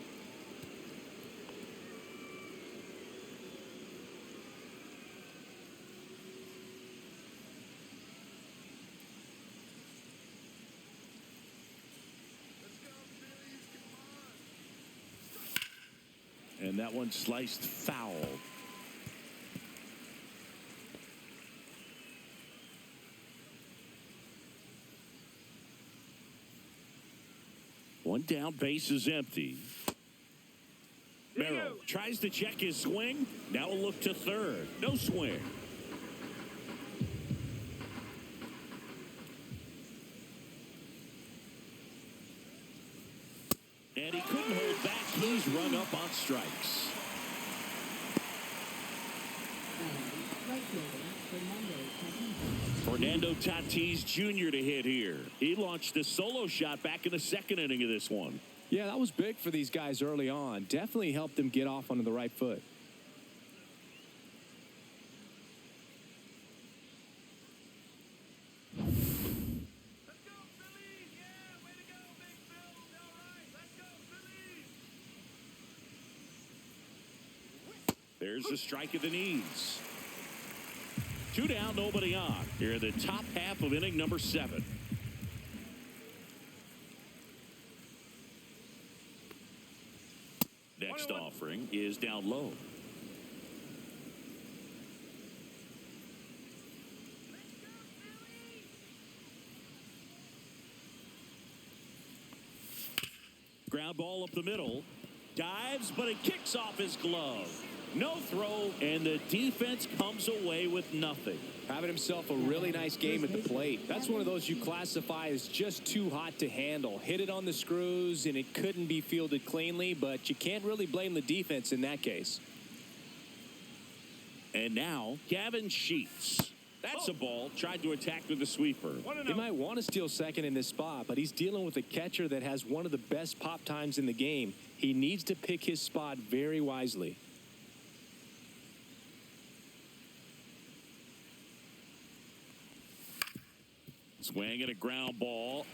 And that one sliced foul. One down, base is empty. Merrill tries to check his swing. Now a look to third. No swing. And he couldn't hold back. He's run up on strikes. Fernando Tatis Jr. to hit here. He launched a solo shot back in the 2nd inning of this one. Yeah, that was big for these guys early on. Definitely helped them get off onto the right foot. There's a strike at the knees. 2 down, nobody on. Here in the top half of inning number 7. Next offering is down low. ground ball up the middle. Dives, but it kicks off his glove. No throw, and the defense comes away with nothing. Having himself a really nice game at the plate. That's one of those you classify as just too hot to handle. Hit it on the screws, and it couldn't be fielded cleanly, but you can't really blame the defense in that case. And now, Gavin Sheets. That's a ball. Tried to attack with a sweeper. He might want to steal second in this spot, but he's dealing with a catcher that has one of the best pop times in the game. He needs to pick his spot very wisely. Swing at a ground ball.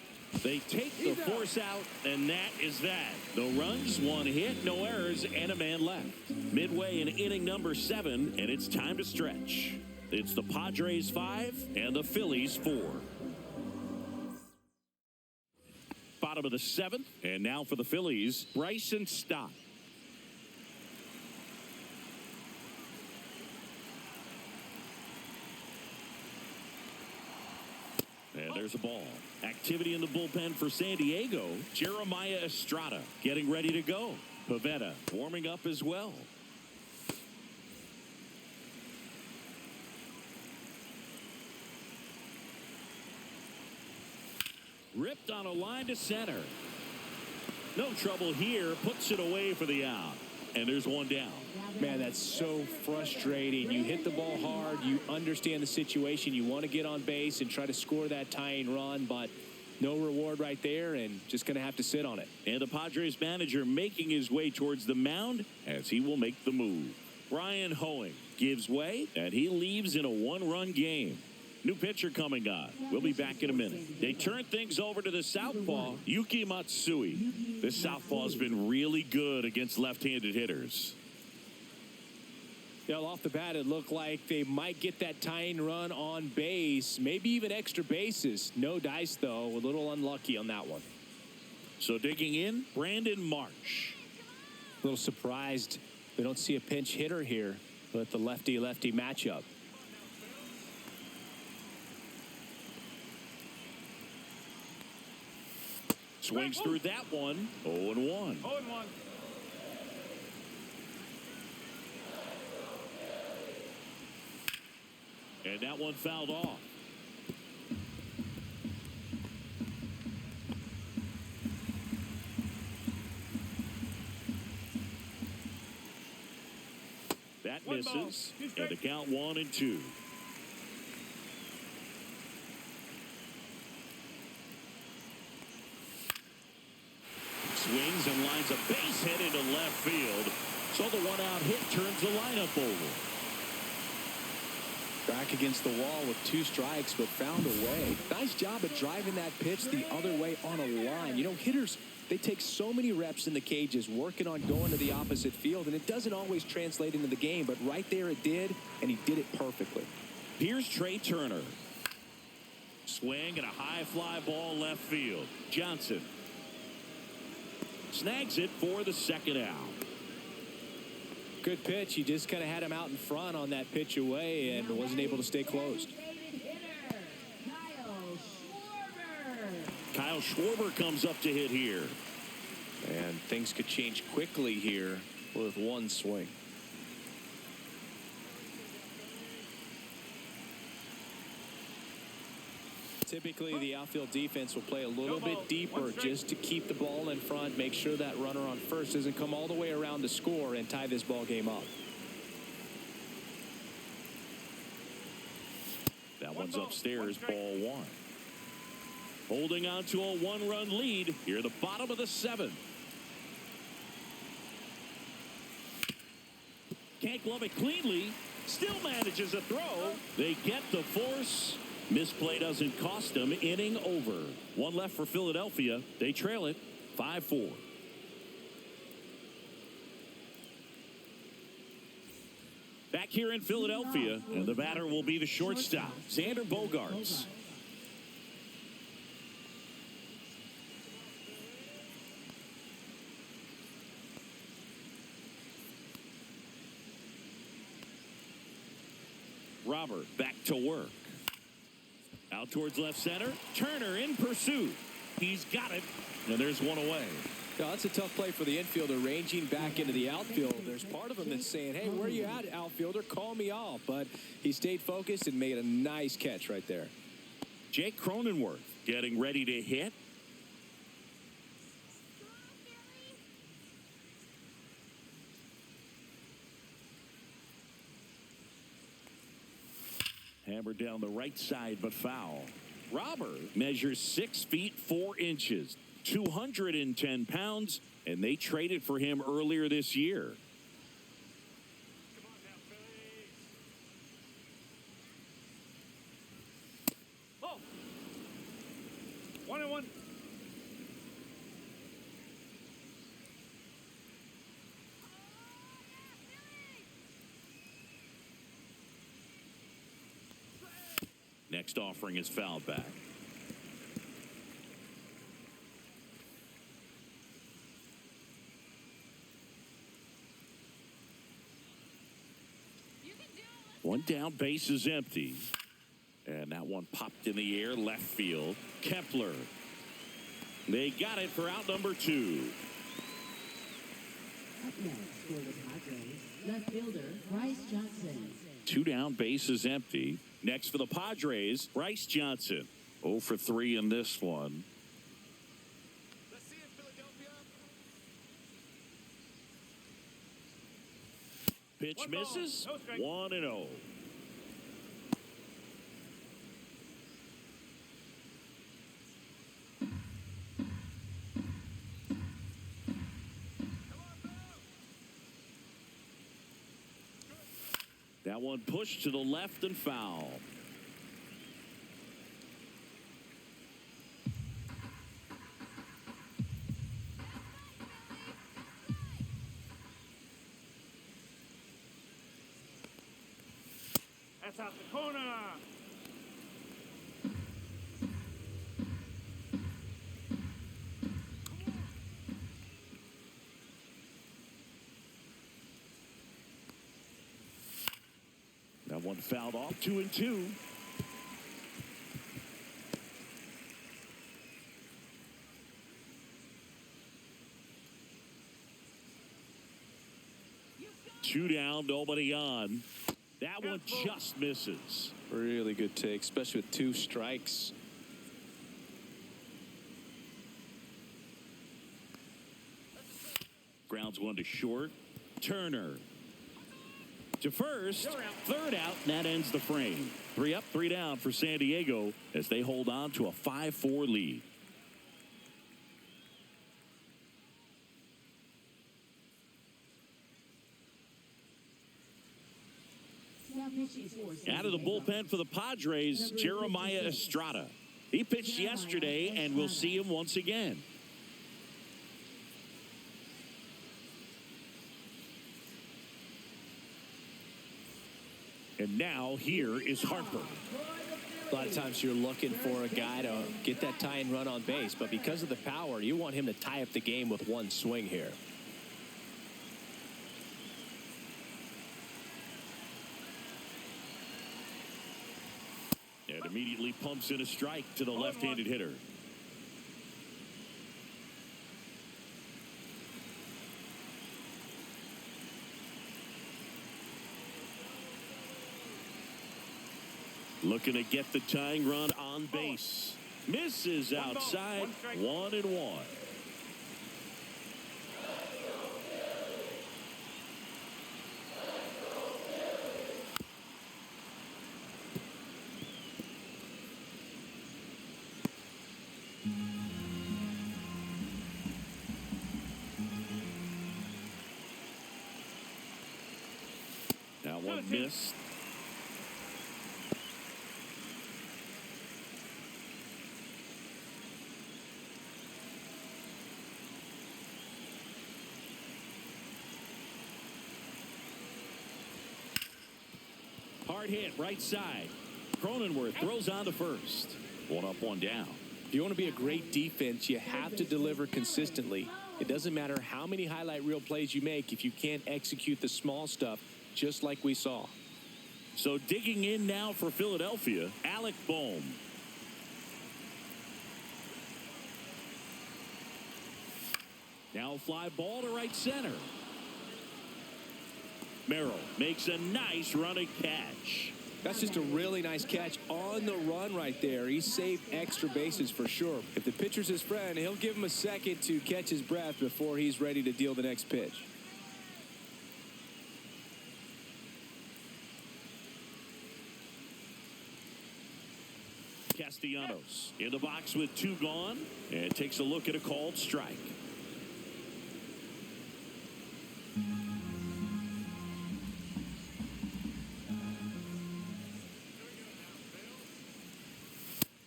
They take the force out, and that is that. No runs, one hit, no errors, and a man left. Midway in inning number 7, and it's time to stretch. It's the Padres 5 and the Phillies 4. Bottom of the 7th, and now for the Phillies, Bryson Stott. And there's a ball. Activity in the bullpen for San Diego. Jeremiah Estrada getting ready to go. Pavetta warming up as well. Ripped on a line to center. No trouble here. Puts it away for the out. And there's one down. Man, that's so frustrating. You hit the ball hard. You understand the situation. You want to get on base and try to score that tying run, but no reward right there, and just going to have to sit on it. And the Padres manager making his way towards the mound as he will make the move. Brian Hoeing gives way, and he leaves in a one-run game. New pitcher coming on. We'll be back in a minute. They turn things over to the southpaw, Yuki Matsui. This southpaw has been really good against left-handed hitters. You know, off the bat, it looked like they might get that tying run on base, maybe even extra bases. No dice, though. A little unlucky on that one. So digging in, Brandon Marsh. A little surprised we don't see a pinch hitter here with the lefty-lefty matchup. Swings through that one. 0-1. 0-1. And that one fouled off. That misses. And the count 1-2. Swings and lines a base hit into left field. So the one-out hit turns the lineup over. Back against the wall with 2 strikes, but found a way. Nice job of driving that pitch the other way on a line. You know, hitters, they take so many reps in the cages working on going to the opposite field, and it doesn't always translate into the game, but right there it did, and he did it perfectly. Here's Trey Turner. Swing and a high fly ball left field. Johnson snags it for the second out. Good pitch. He just kind of had him out in front on that pitch away and wasn't able to stay closed. Kyle Schwarber comes up to hit here. And things could change quickly here with one swing. Typically, the outfield defense will play a little bit deeper just to keep the ball in front, make sure that runner on first doesn't come all the way around to score and tie this ball game up. That one's upstairs, ball 1. Holding on to a 1-run lead here at the bottom of the 7th. Can't glove it cleanly. Still manages a throw. They get the force. Misplay doesn't cost them. Inning over. 1 left for Philadelphia. They trail it 5-4. Back here in Philadelphia, and the batter will be the shortstop, Xander Bogaerts. Robert back to work. Out towards left center. Turner in pursuit. He's got it. And there's one away. No, that's a tough play for the infielder ranging back into the outfield. There's part of him that's saying, hey, where are you at, outfielder? Call me off. But he stayed focused and made a nice catch right there. Jake Cronenworth getting ready to hit. Hammered down the right side, but foul. Robert measures 6 feet 4 inches, 210 pounds, and they traded for him earlier this year. Come on now, Phillies. Oh! 1-1. Next offering is fouled back. One down, base is empty. And that one popped in the air, left field. Kepler. They got it for out number 2. Up next for the Padres, left fielder Bryce Johnson. 2 down, base is empty. Next for the Padres, Bryce Johnson. 0 for 3 in this one. Let's see it, Philadelphia. Pitch One ball, misses. no strike. 1-0. That one pushed to the left and foul. That's out the corner. That one fouled off. 2-2. Two down, nobody on. That one just misses. Really good take, especially with 2 strikes. Grounds one to short. Turner to first. Third out, and that ends the frame. 3 up, 3 down for San Diego as they hold on to a 5-4 lead. Out of the bullpen for the Padres, Jeremiah Estrada. He pitched yesterday, and we'll see him once again. And now here is Harper. A lot of times you're looking for a guy to get that tying run on base, but because of the power, you want him to tie up the game with one swing here. And immediately pumps in a strike to the left-handed hitter. Looking to get the tying run on base. Misses outside. 1-1. That one missed. Hard hit, right side. Cronenworth throws on to first. 1 up, 1 down. If you want to be a great defense, you have to deliver consistently. It doesn't matter how many highlight reel plays you make if you can't execute the small stuff, just like we saw. So digging in now for Philadelphia, Alec Bohm. Now a fly ball to right center. Merrill makes a nice running catch. That's just a really nice catch on the run right there. He saved extra bases for sure. If the pitcher's his friend, he'll give him a second to catch his breath before he's ready to deal the next pitch. Castellanos in the box with 2 gone and takes a look at a called strike.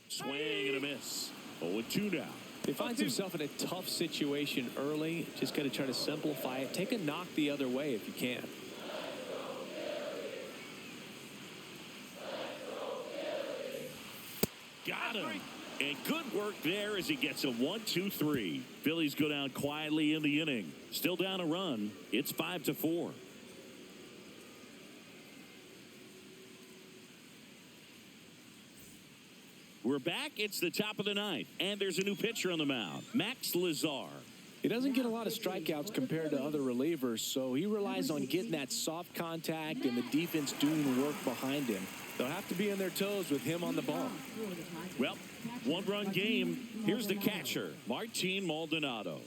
Swing and a miss. 0-2 now. He finds himself in a tough situation early. Just got to try to simplify it. Take a knock the other way if you can. Got him. And good work there as he gets a 1-2-3. Phillies go down quietly in the inning. Still down a run. It's 5-4. We're back. It's the top of the ninth. And there's a new pitcher on the mound. Max Lazar. He doesn't get a lot of strikeouts compared to other relievers, so he relies on getting that soft contact and the defense doing work behind him. They'll have to be on their toes with him on the ball. Well, 1-run game. Here's the catcher, Martin Maldonado.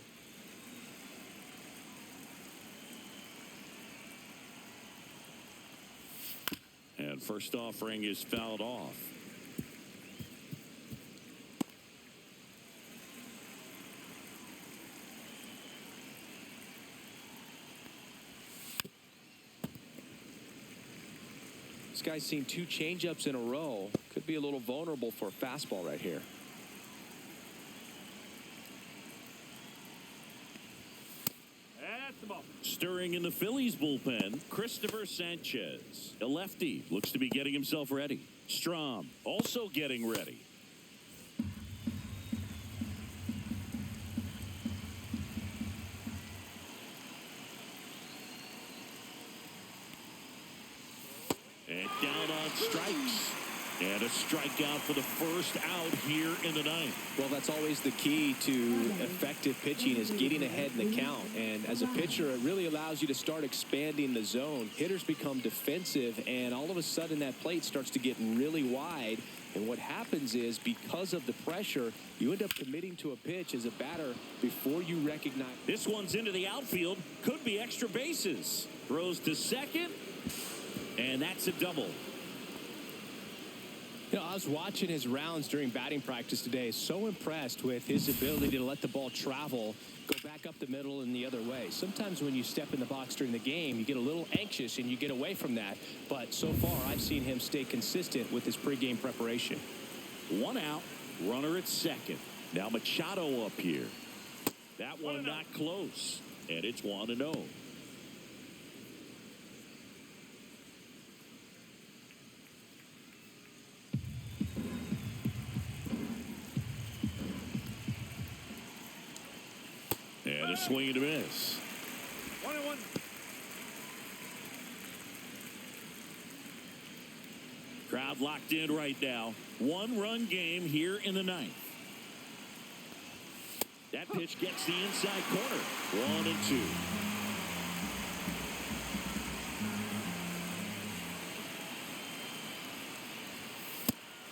And first offering is fouled off. This guy's seen 2 changeups in a row. Could be a little vulnerable for a fastball right here. That's the ball. Stirring in the Phillies bullpen, Christopher Sanchez. A lefty looks to be getting himself ready. Strom also getting ready. And down on strikes. And a strikeout for the first out here in the ninth. Well, that's always the key to effective pitching is getting ahead in the count. And as a pitcher, it really allows you to start expanding the zone. Hitters become defensive, and all of a sudden that plate starts to get really wide. And what happens is, because of the pressure, you end up committing to a pitch as a batter before you recognize. This one's into the outfield. Could be extra bases. Throws to second. And that's a double. You know, I was watching his rounds during batting practice today. So impressed with his ability to let the ball travel, go back up the middle and the other way. Sometimes when you step in the box during the game, you get a little anxious and you get away from that. But so far, I've seen him stay consistent with his pregame preparation. 1 out, runner at second. Now Machado up here. That one not close. And it's 1-0. And a swing and a miss. 1-1. Crowd locked in right now. 1-run game here in the ninth. That pitch gets the inside corner. 1-2.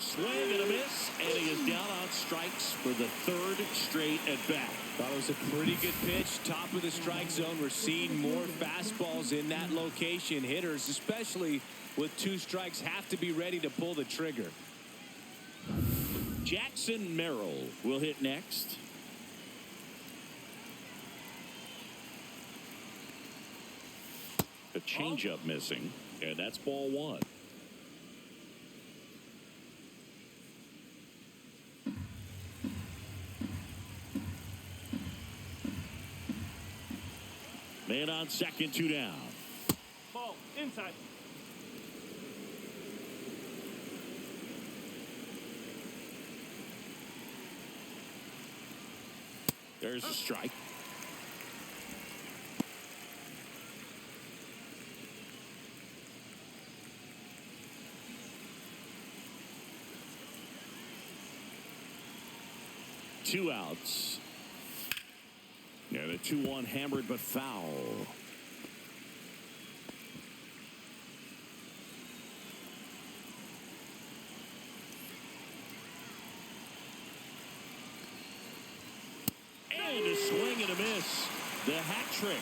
Swing and a miss, and he is down on strikes for the 3rd straight at bat. Thought it was a pretty good pitch. Top of the strike zone. We're seeing more fastballs in that location. Hitters, especially with 2 strikes, have to be ready to pull the trigger. Jackson Merrill will hit next. A changeup missing, and that's ball 1. Man on second, 2 down. Ball inside. There's a strike. Two outs. And a 2-1 hammered but foul. And a swing and a miss. The hat trick.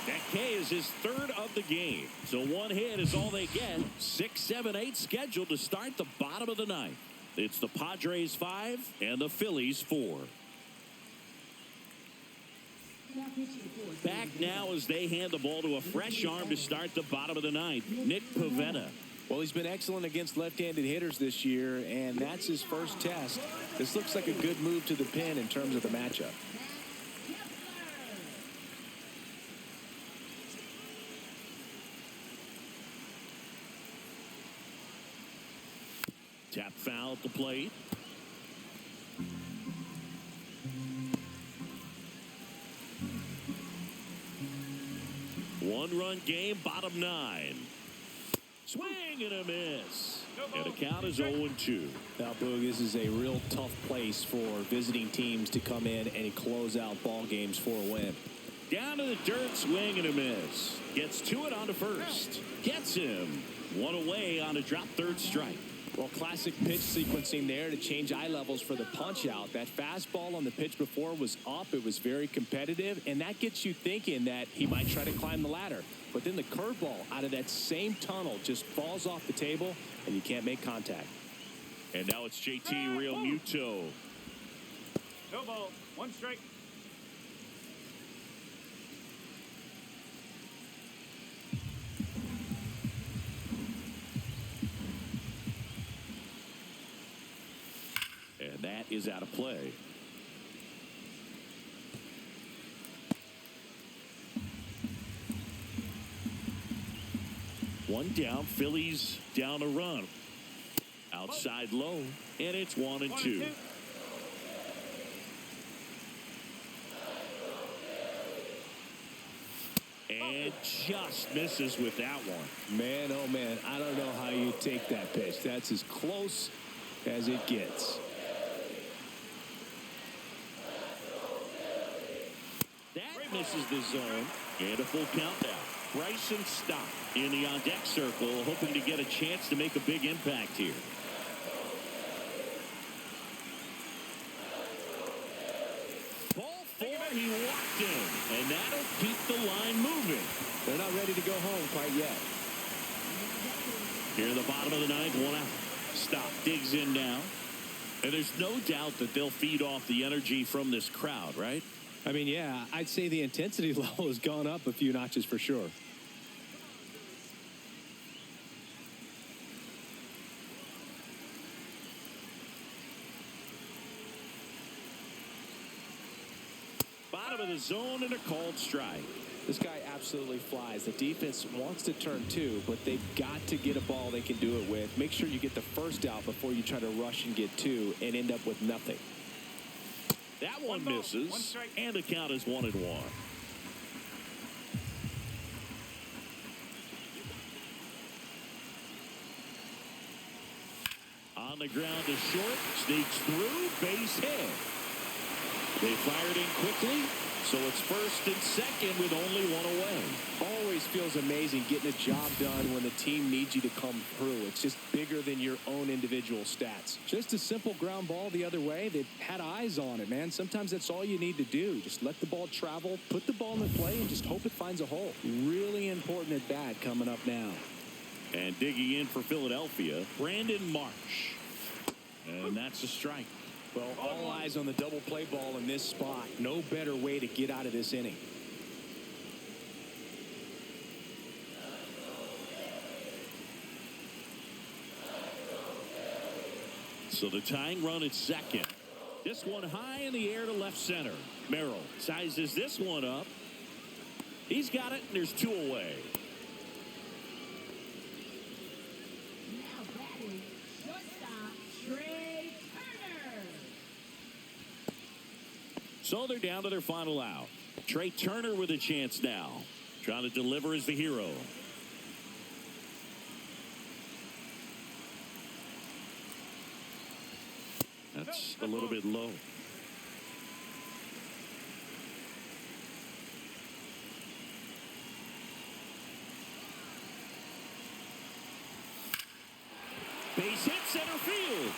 That K is his third of the game. So one hit is all they get. 6, 7, 8 scheduled to start the bottom of the ninth. It's the Padres 5 and the Phillies 4. Back now as they hand the ball to a fresh arm to start the bottom of the ninth. Nick Pivetta. Well, he's been excellent against left-handed hitters this year, and that's his first test. This looks like a good move to the pin in terms of the matchup. Tap foul at the plate. One-run game, bottom 9. Swing and a miss. And the count is 0-2. Now, Boog, this is a real tough place for visiting teams to come in and close out ball games for a win. Down to the dirt, swing and a miss. Gets to it on to first. Gets him. One away on a drop third strike. Well, classic pitch sequencing there to change eye levels for the punch out. That fastball on the pitch before was up. It was very competitive, and that gets you thinking that he might try to climb the ladder. But then the curveball out of that same tunnel just falls off the table, and you can't make contact. And now it's JT Real Muto. No ball. 1 strike. And that is out of play. One down, Phillies down a run. Outside low, and it's 1-2. And just misses with that one. Man, oh man, I don't know how you take that pitch. That's as close as it gets. That misses the zone. And a full count now. Bryson Stott in the on-deck circle, hoping to get a chance to make a big impact here. Ball 4, he walked in. And that'll keep the line moving. They're not ready to go home quite yet. Here in the bottom of the ninth, 1 out. Stott digs in now. And there's no doubt that they'll feed off the energy from this crowd, right? I mean, yeah, I'd say the intensity level has gone up a few notches for sure. Bottom of the zone and a called strike. This guy absolutely flies. The defense wants to turn too, but they've got to get a ball they can do it with. Make sure you get the first out before you try to rush and get 2 and end up with nothing. That one misses, and the count is 1-1. On the ground to short, sneaks through, base hit. They fired in quickly, so it's first and second with only 1 away. Always feels amazing getting a job done when the team needs you to come through. It's just bigger than your own individual stats. Just a simple ground ball the other way. They've had eyes on it, man. Sometimes that's all you need to do. Just let the ball travel, put the ball in the play, and just hope it finds a hole. Really important at bat coming up now. And digging in for Philadelphia, Brandon Marsh. And that's a strike. Well, all eyes on the double play ball in this spot. No better way to get out of this inning. So the tying run at second. This one high in the air to left center. Merrill sizes this one up. He's got it, and there's 2 away. Now batting, shortstop, Trey Turner. So they're down to their final out. Trey Turner with a chance now. Trying to deliver as the hero. That's a little bit low. Base hit center field.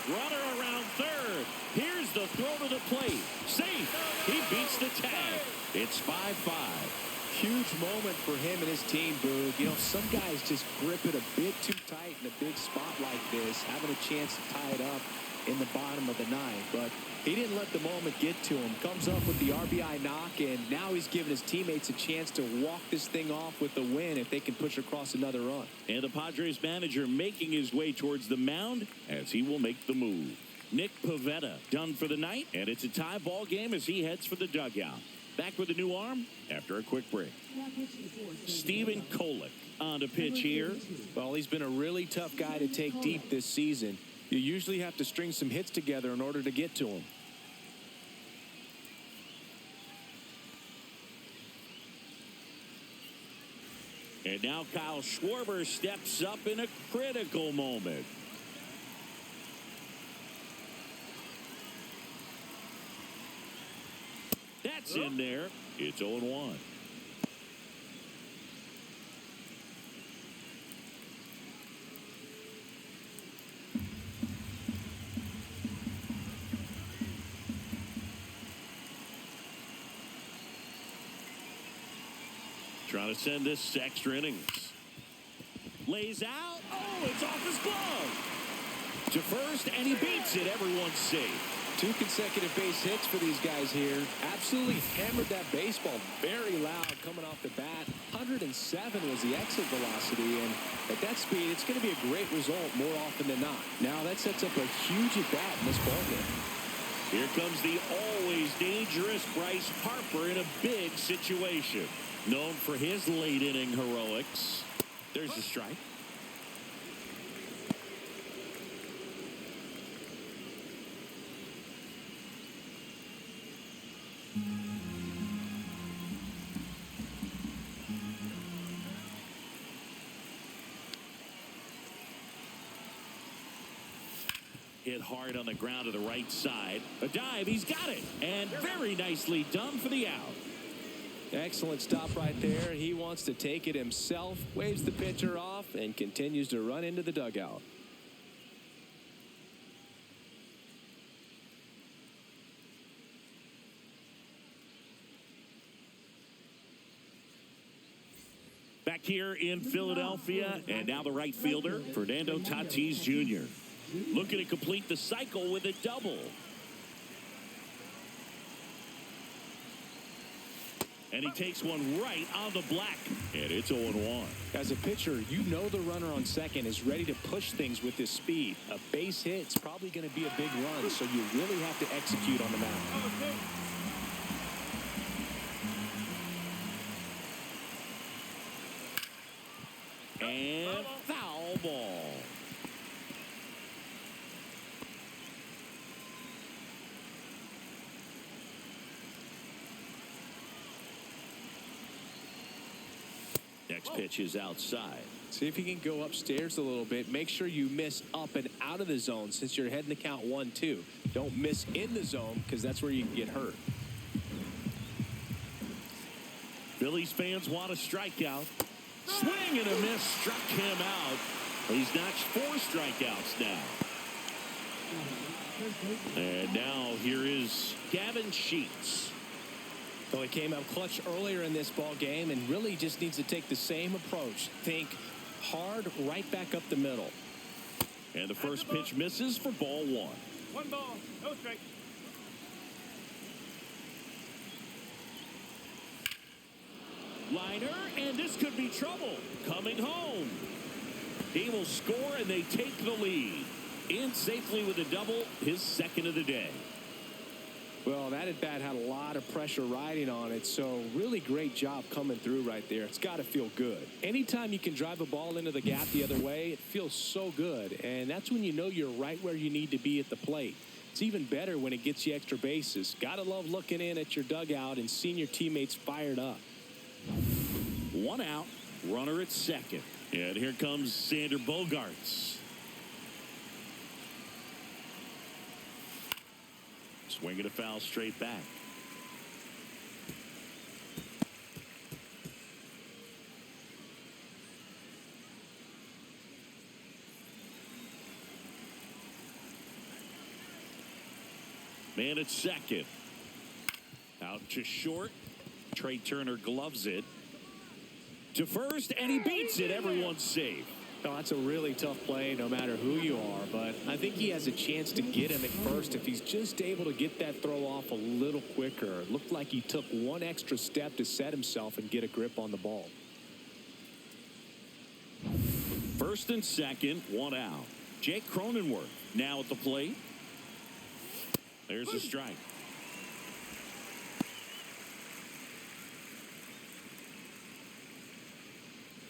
Runner around third. Here's the throw to the plate. Safe. He beats the tag. It's 5-5. Huge moment for him and his team, Boog. You know, some guys just grip it a bit too tight in a big spot like this, having a chance to tie it up in the bottom of the ninth. But he didn't let the moment get to him. Comes up with the RBI knock, and now he's giving his teammates a chance to walk this thing off with the win if they can push across another run. And the Padres manager making his way towards the mound as he will make the move. Nick Pivetta done for the night, and it's a tie ball game as he heads for the dugout. Back with a new arm after a quick break. Steven Kolick on to pitch here. Well, he's been a really tough guy to take deep this season. You usually have to string some hits together in order to get to him. And now Kyle Schwarber steps up in a critical moment. That's in there. It's 0-1. Trying to send this extra innings. Lays out. Oh, it's off his glove. To first, and he beats it. Everyone's safe. 2 consecutive base hits for these guys here. Absolutely hammered that baseball very loud coming off the bat. 107 was the exit velocity, and at that speed, it's going to be a great result more often than not. Now that sets up a huge at-bat in this ballgame. Here comes the always dangerous Bryce Harper in a big situation. Known for his late-inning heroics. There's a strike. Hit hard on the ground to the right side. A dive, he's got it. And very nicely done for the out. Excellent stop right there. He wants to take it himself, waves the pitcher off, and continues to run into the dugout. Back here in Philadelphia, and now the right fielder, Fernando Tatis Jr. Looking to complete the cycle with a double. And he takes one right on the black. And it's 0-1. As a pitcher, you know the runner on second is ready to push things with his speed. A base hit's probably going to be a big run, so you really have to execute on the mound. And foul ball. Next pitch is outside. See if you can go upstairs a little bit. Make sure you miss up and out of the zone since you're heading to count 1-2. Don't miss in the zone because that's where you can get hurt. Phillies fans want a strikeout. Swing and a miss struck him out. He's notched 4 strikeouts now. And now here is Gavin Sheets. So he came up clutch earlier in this ball game and really just needs to take the same approach. Think hard right back up the middle. And the first pitch misses for ball 1. 1 ball, no strike. Liner, and this could be trouble. Coming home. He will score, and they take the lead. In safely with a double, his second of the day. Well, that at bat had a lot of pressure riding on it, so really great job coming through right there. It's got to feel good. Anytime you can drive a ball into the gap the other way, it feels so good, and that's when you know you're right where you need to be at the plate. It's even better when it gets you extra bases. Gotta love looking in at your dugout and seeing your teammates fired up. 1 out, runner at second. And here comes Sander Bogarts. Swinging a foul straight back. Man at second. Out to short. Trey Turner gloves it to first, and he beats it. Everyone's safe. Oh, that's a really tough play no matter who you are, but I think he has a chance to get him at first if he's just able to get that throw off a little quicker. It looked like he took one extra step to set himself and get a grip on the ball. First and second, one out. Jake Cronenworth now at the plate. There's a strike.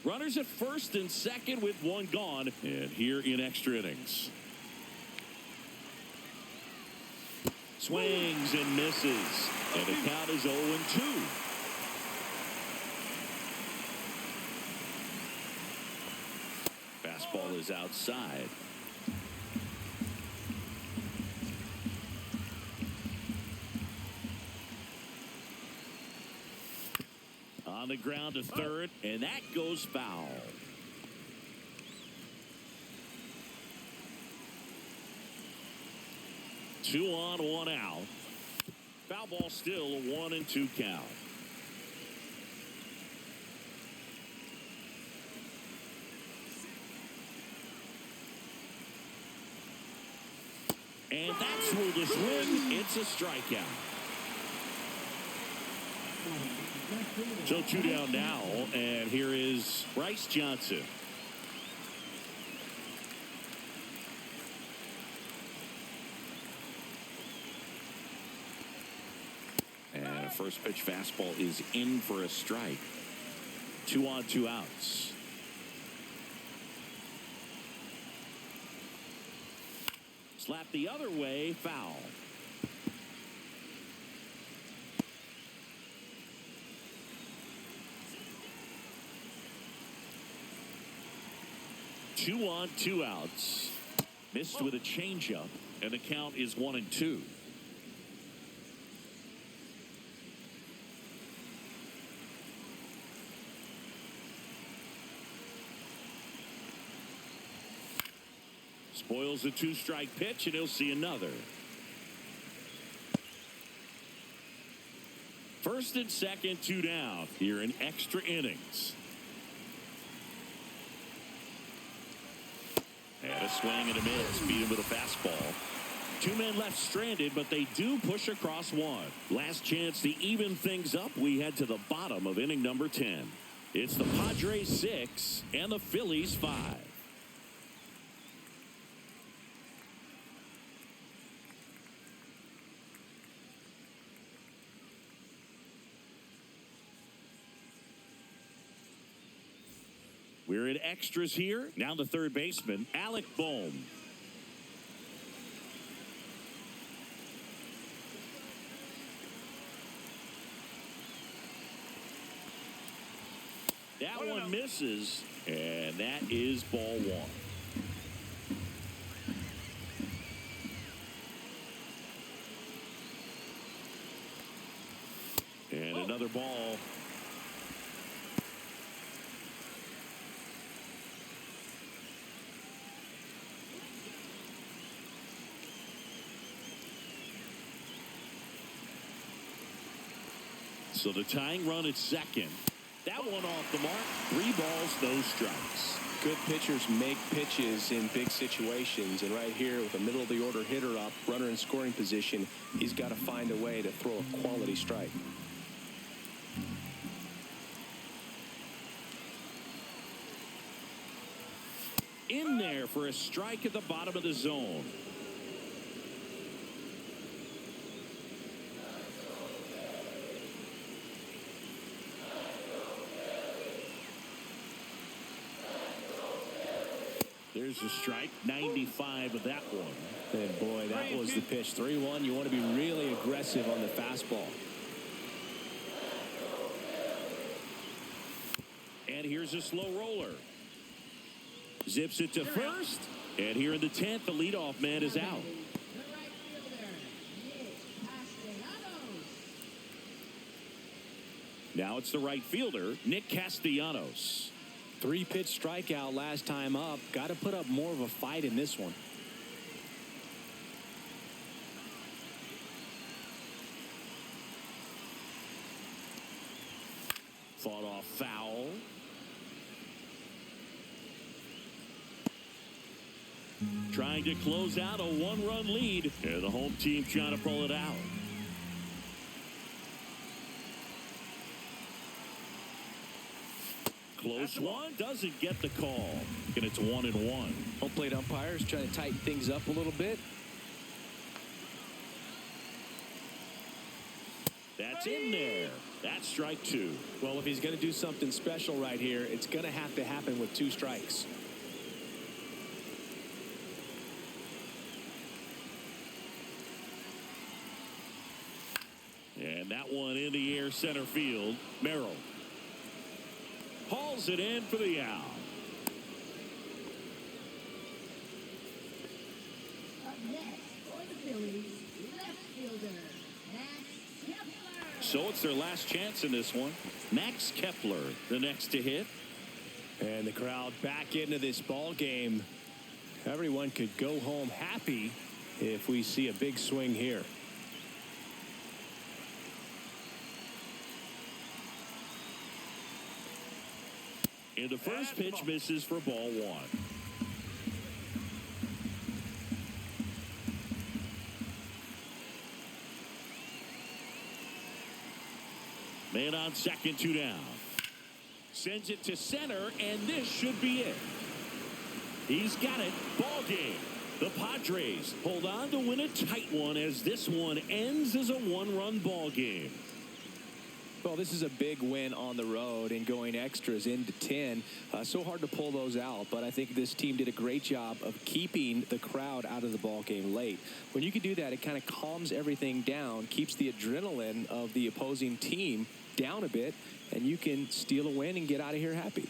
Runners at first and second with one gone. And here in extra innings. Swings and misses. And the count is 0-2. Fastball is outside. On the ground to third, and that goes foul. Two on, one out. Foul ball still a 1-2 count. And that's ruled a swing. It's a strikeout. So 2 down now, and here is Bryce Johnson. And a first pitch fastball is in for a strike. 2 on, 2 outs. Slap the other way, foul. Two on, 2 outs. Missed with a changeup, and the count is 1-2. Spoils a 2-strike pitch, and he'll see another. First and second, 2 down here in extra innings. And a swing and a miss. Beat him with a fastball. 2 men left stranded, but they do push across one. Last chance to even things up. We head to the bottom of inning number 10. It's the Padres 6 and the Phillies 5. We're in extras here. Now the third baseman, Alec Bohm. That one misses, and that is ball 1. And another ball. So the tying run at second. That one off the mark. 3 balls, no strikes. Good pitchers make pitches in big situations, and right here with a middle of the order hitter up, runner in scoring position, he's got to find a way to throw a quality strike. In there for a strike at the bottom of the zone. There's a strike. 95 of that one. And boy, that was the pitch. 3-1. You want to be really aggressive on the fastball. And here's a slow roller. Zips it to first. And here in the 10th, the leadoff man is out. Now it's the right fielder, Nick Castellanos. 3-pitch strikeout last time up. Got to put up more of a fight in this one. Fought off foul. Trying to close out a one-run lead. And the home team trying to pull it out. Close one, doesn't get the call. And it's 1-1. Home plate umpires trying to tighten things up a little bit. That's in there. That's strike 2. Well, if he's going to do something special right here, it's going to have to happen with 2 strikes. And that one in the air center field. Merrill hauls it in for the out. Up next for the Phillies, left fielder, Max Kepler. So it's their last chance in this one. Max Kepler, the next to hit. And the crowd back into this ball game. Everyone could go home happy if we see a big swing here. And the first pitch misses for ball 1. Man on second, 2 down. Sends it to center, and this should be it. He's got it. Ball game. The Padres hold on to win a tight one as this one ends as a one-run ball game. Well, this is a big win on the road and going extras into 10. So hard to pull those out, but I think this team did a great job of keeping the crowd out of the ball game late. When you can do that, it kind of calms everything down, keeps the adrenaline of the opposing team down a bit, and you can steal a win and get out of here happy.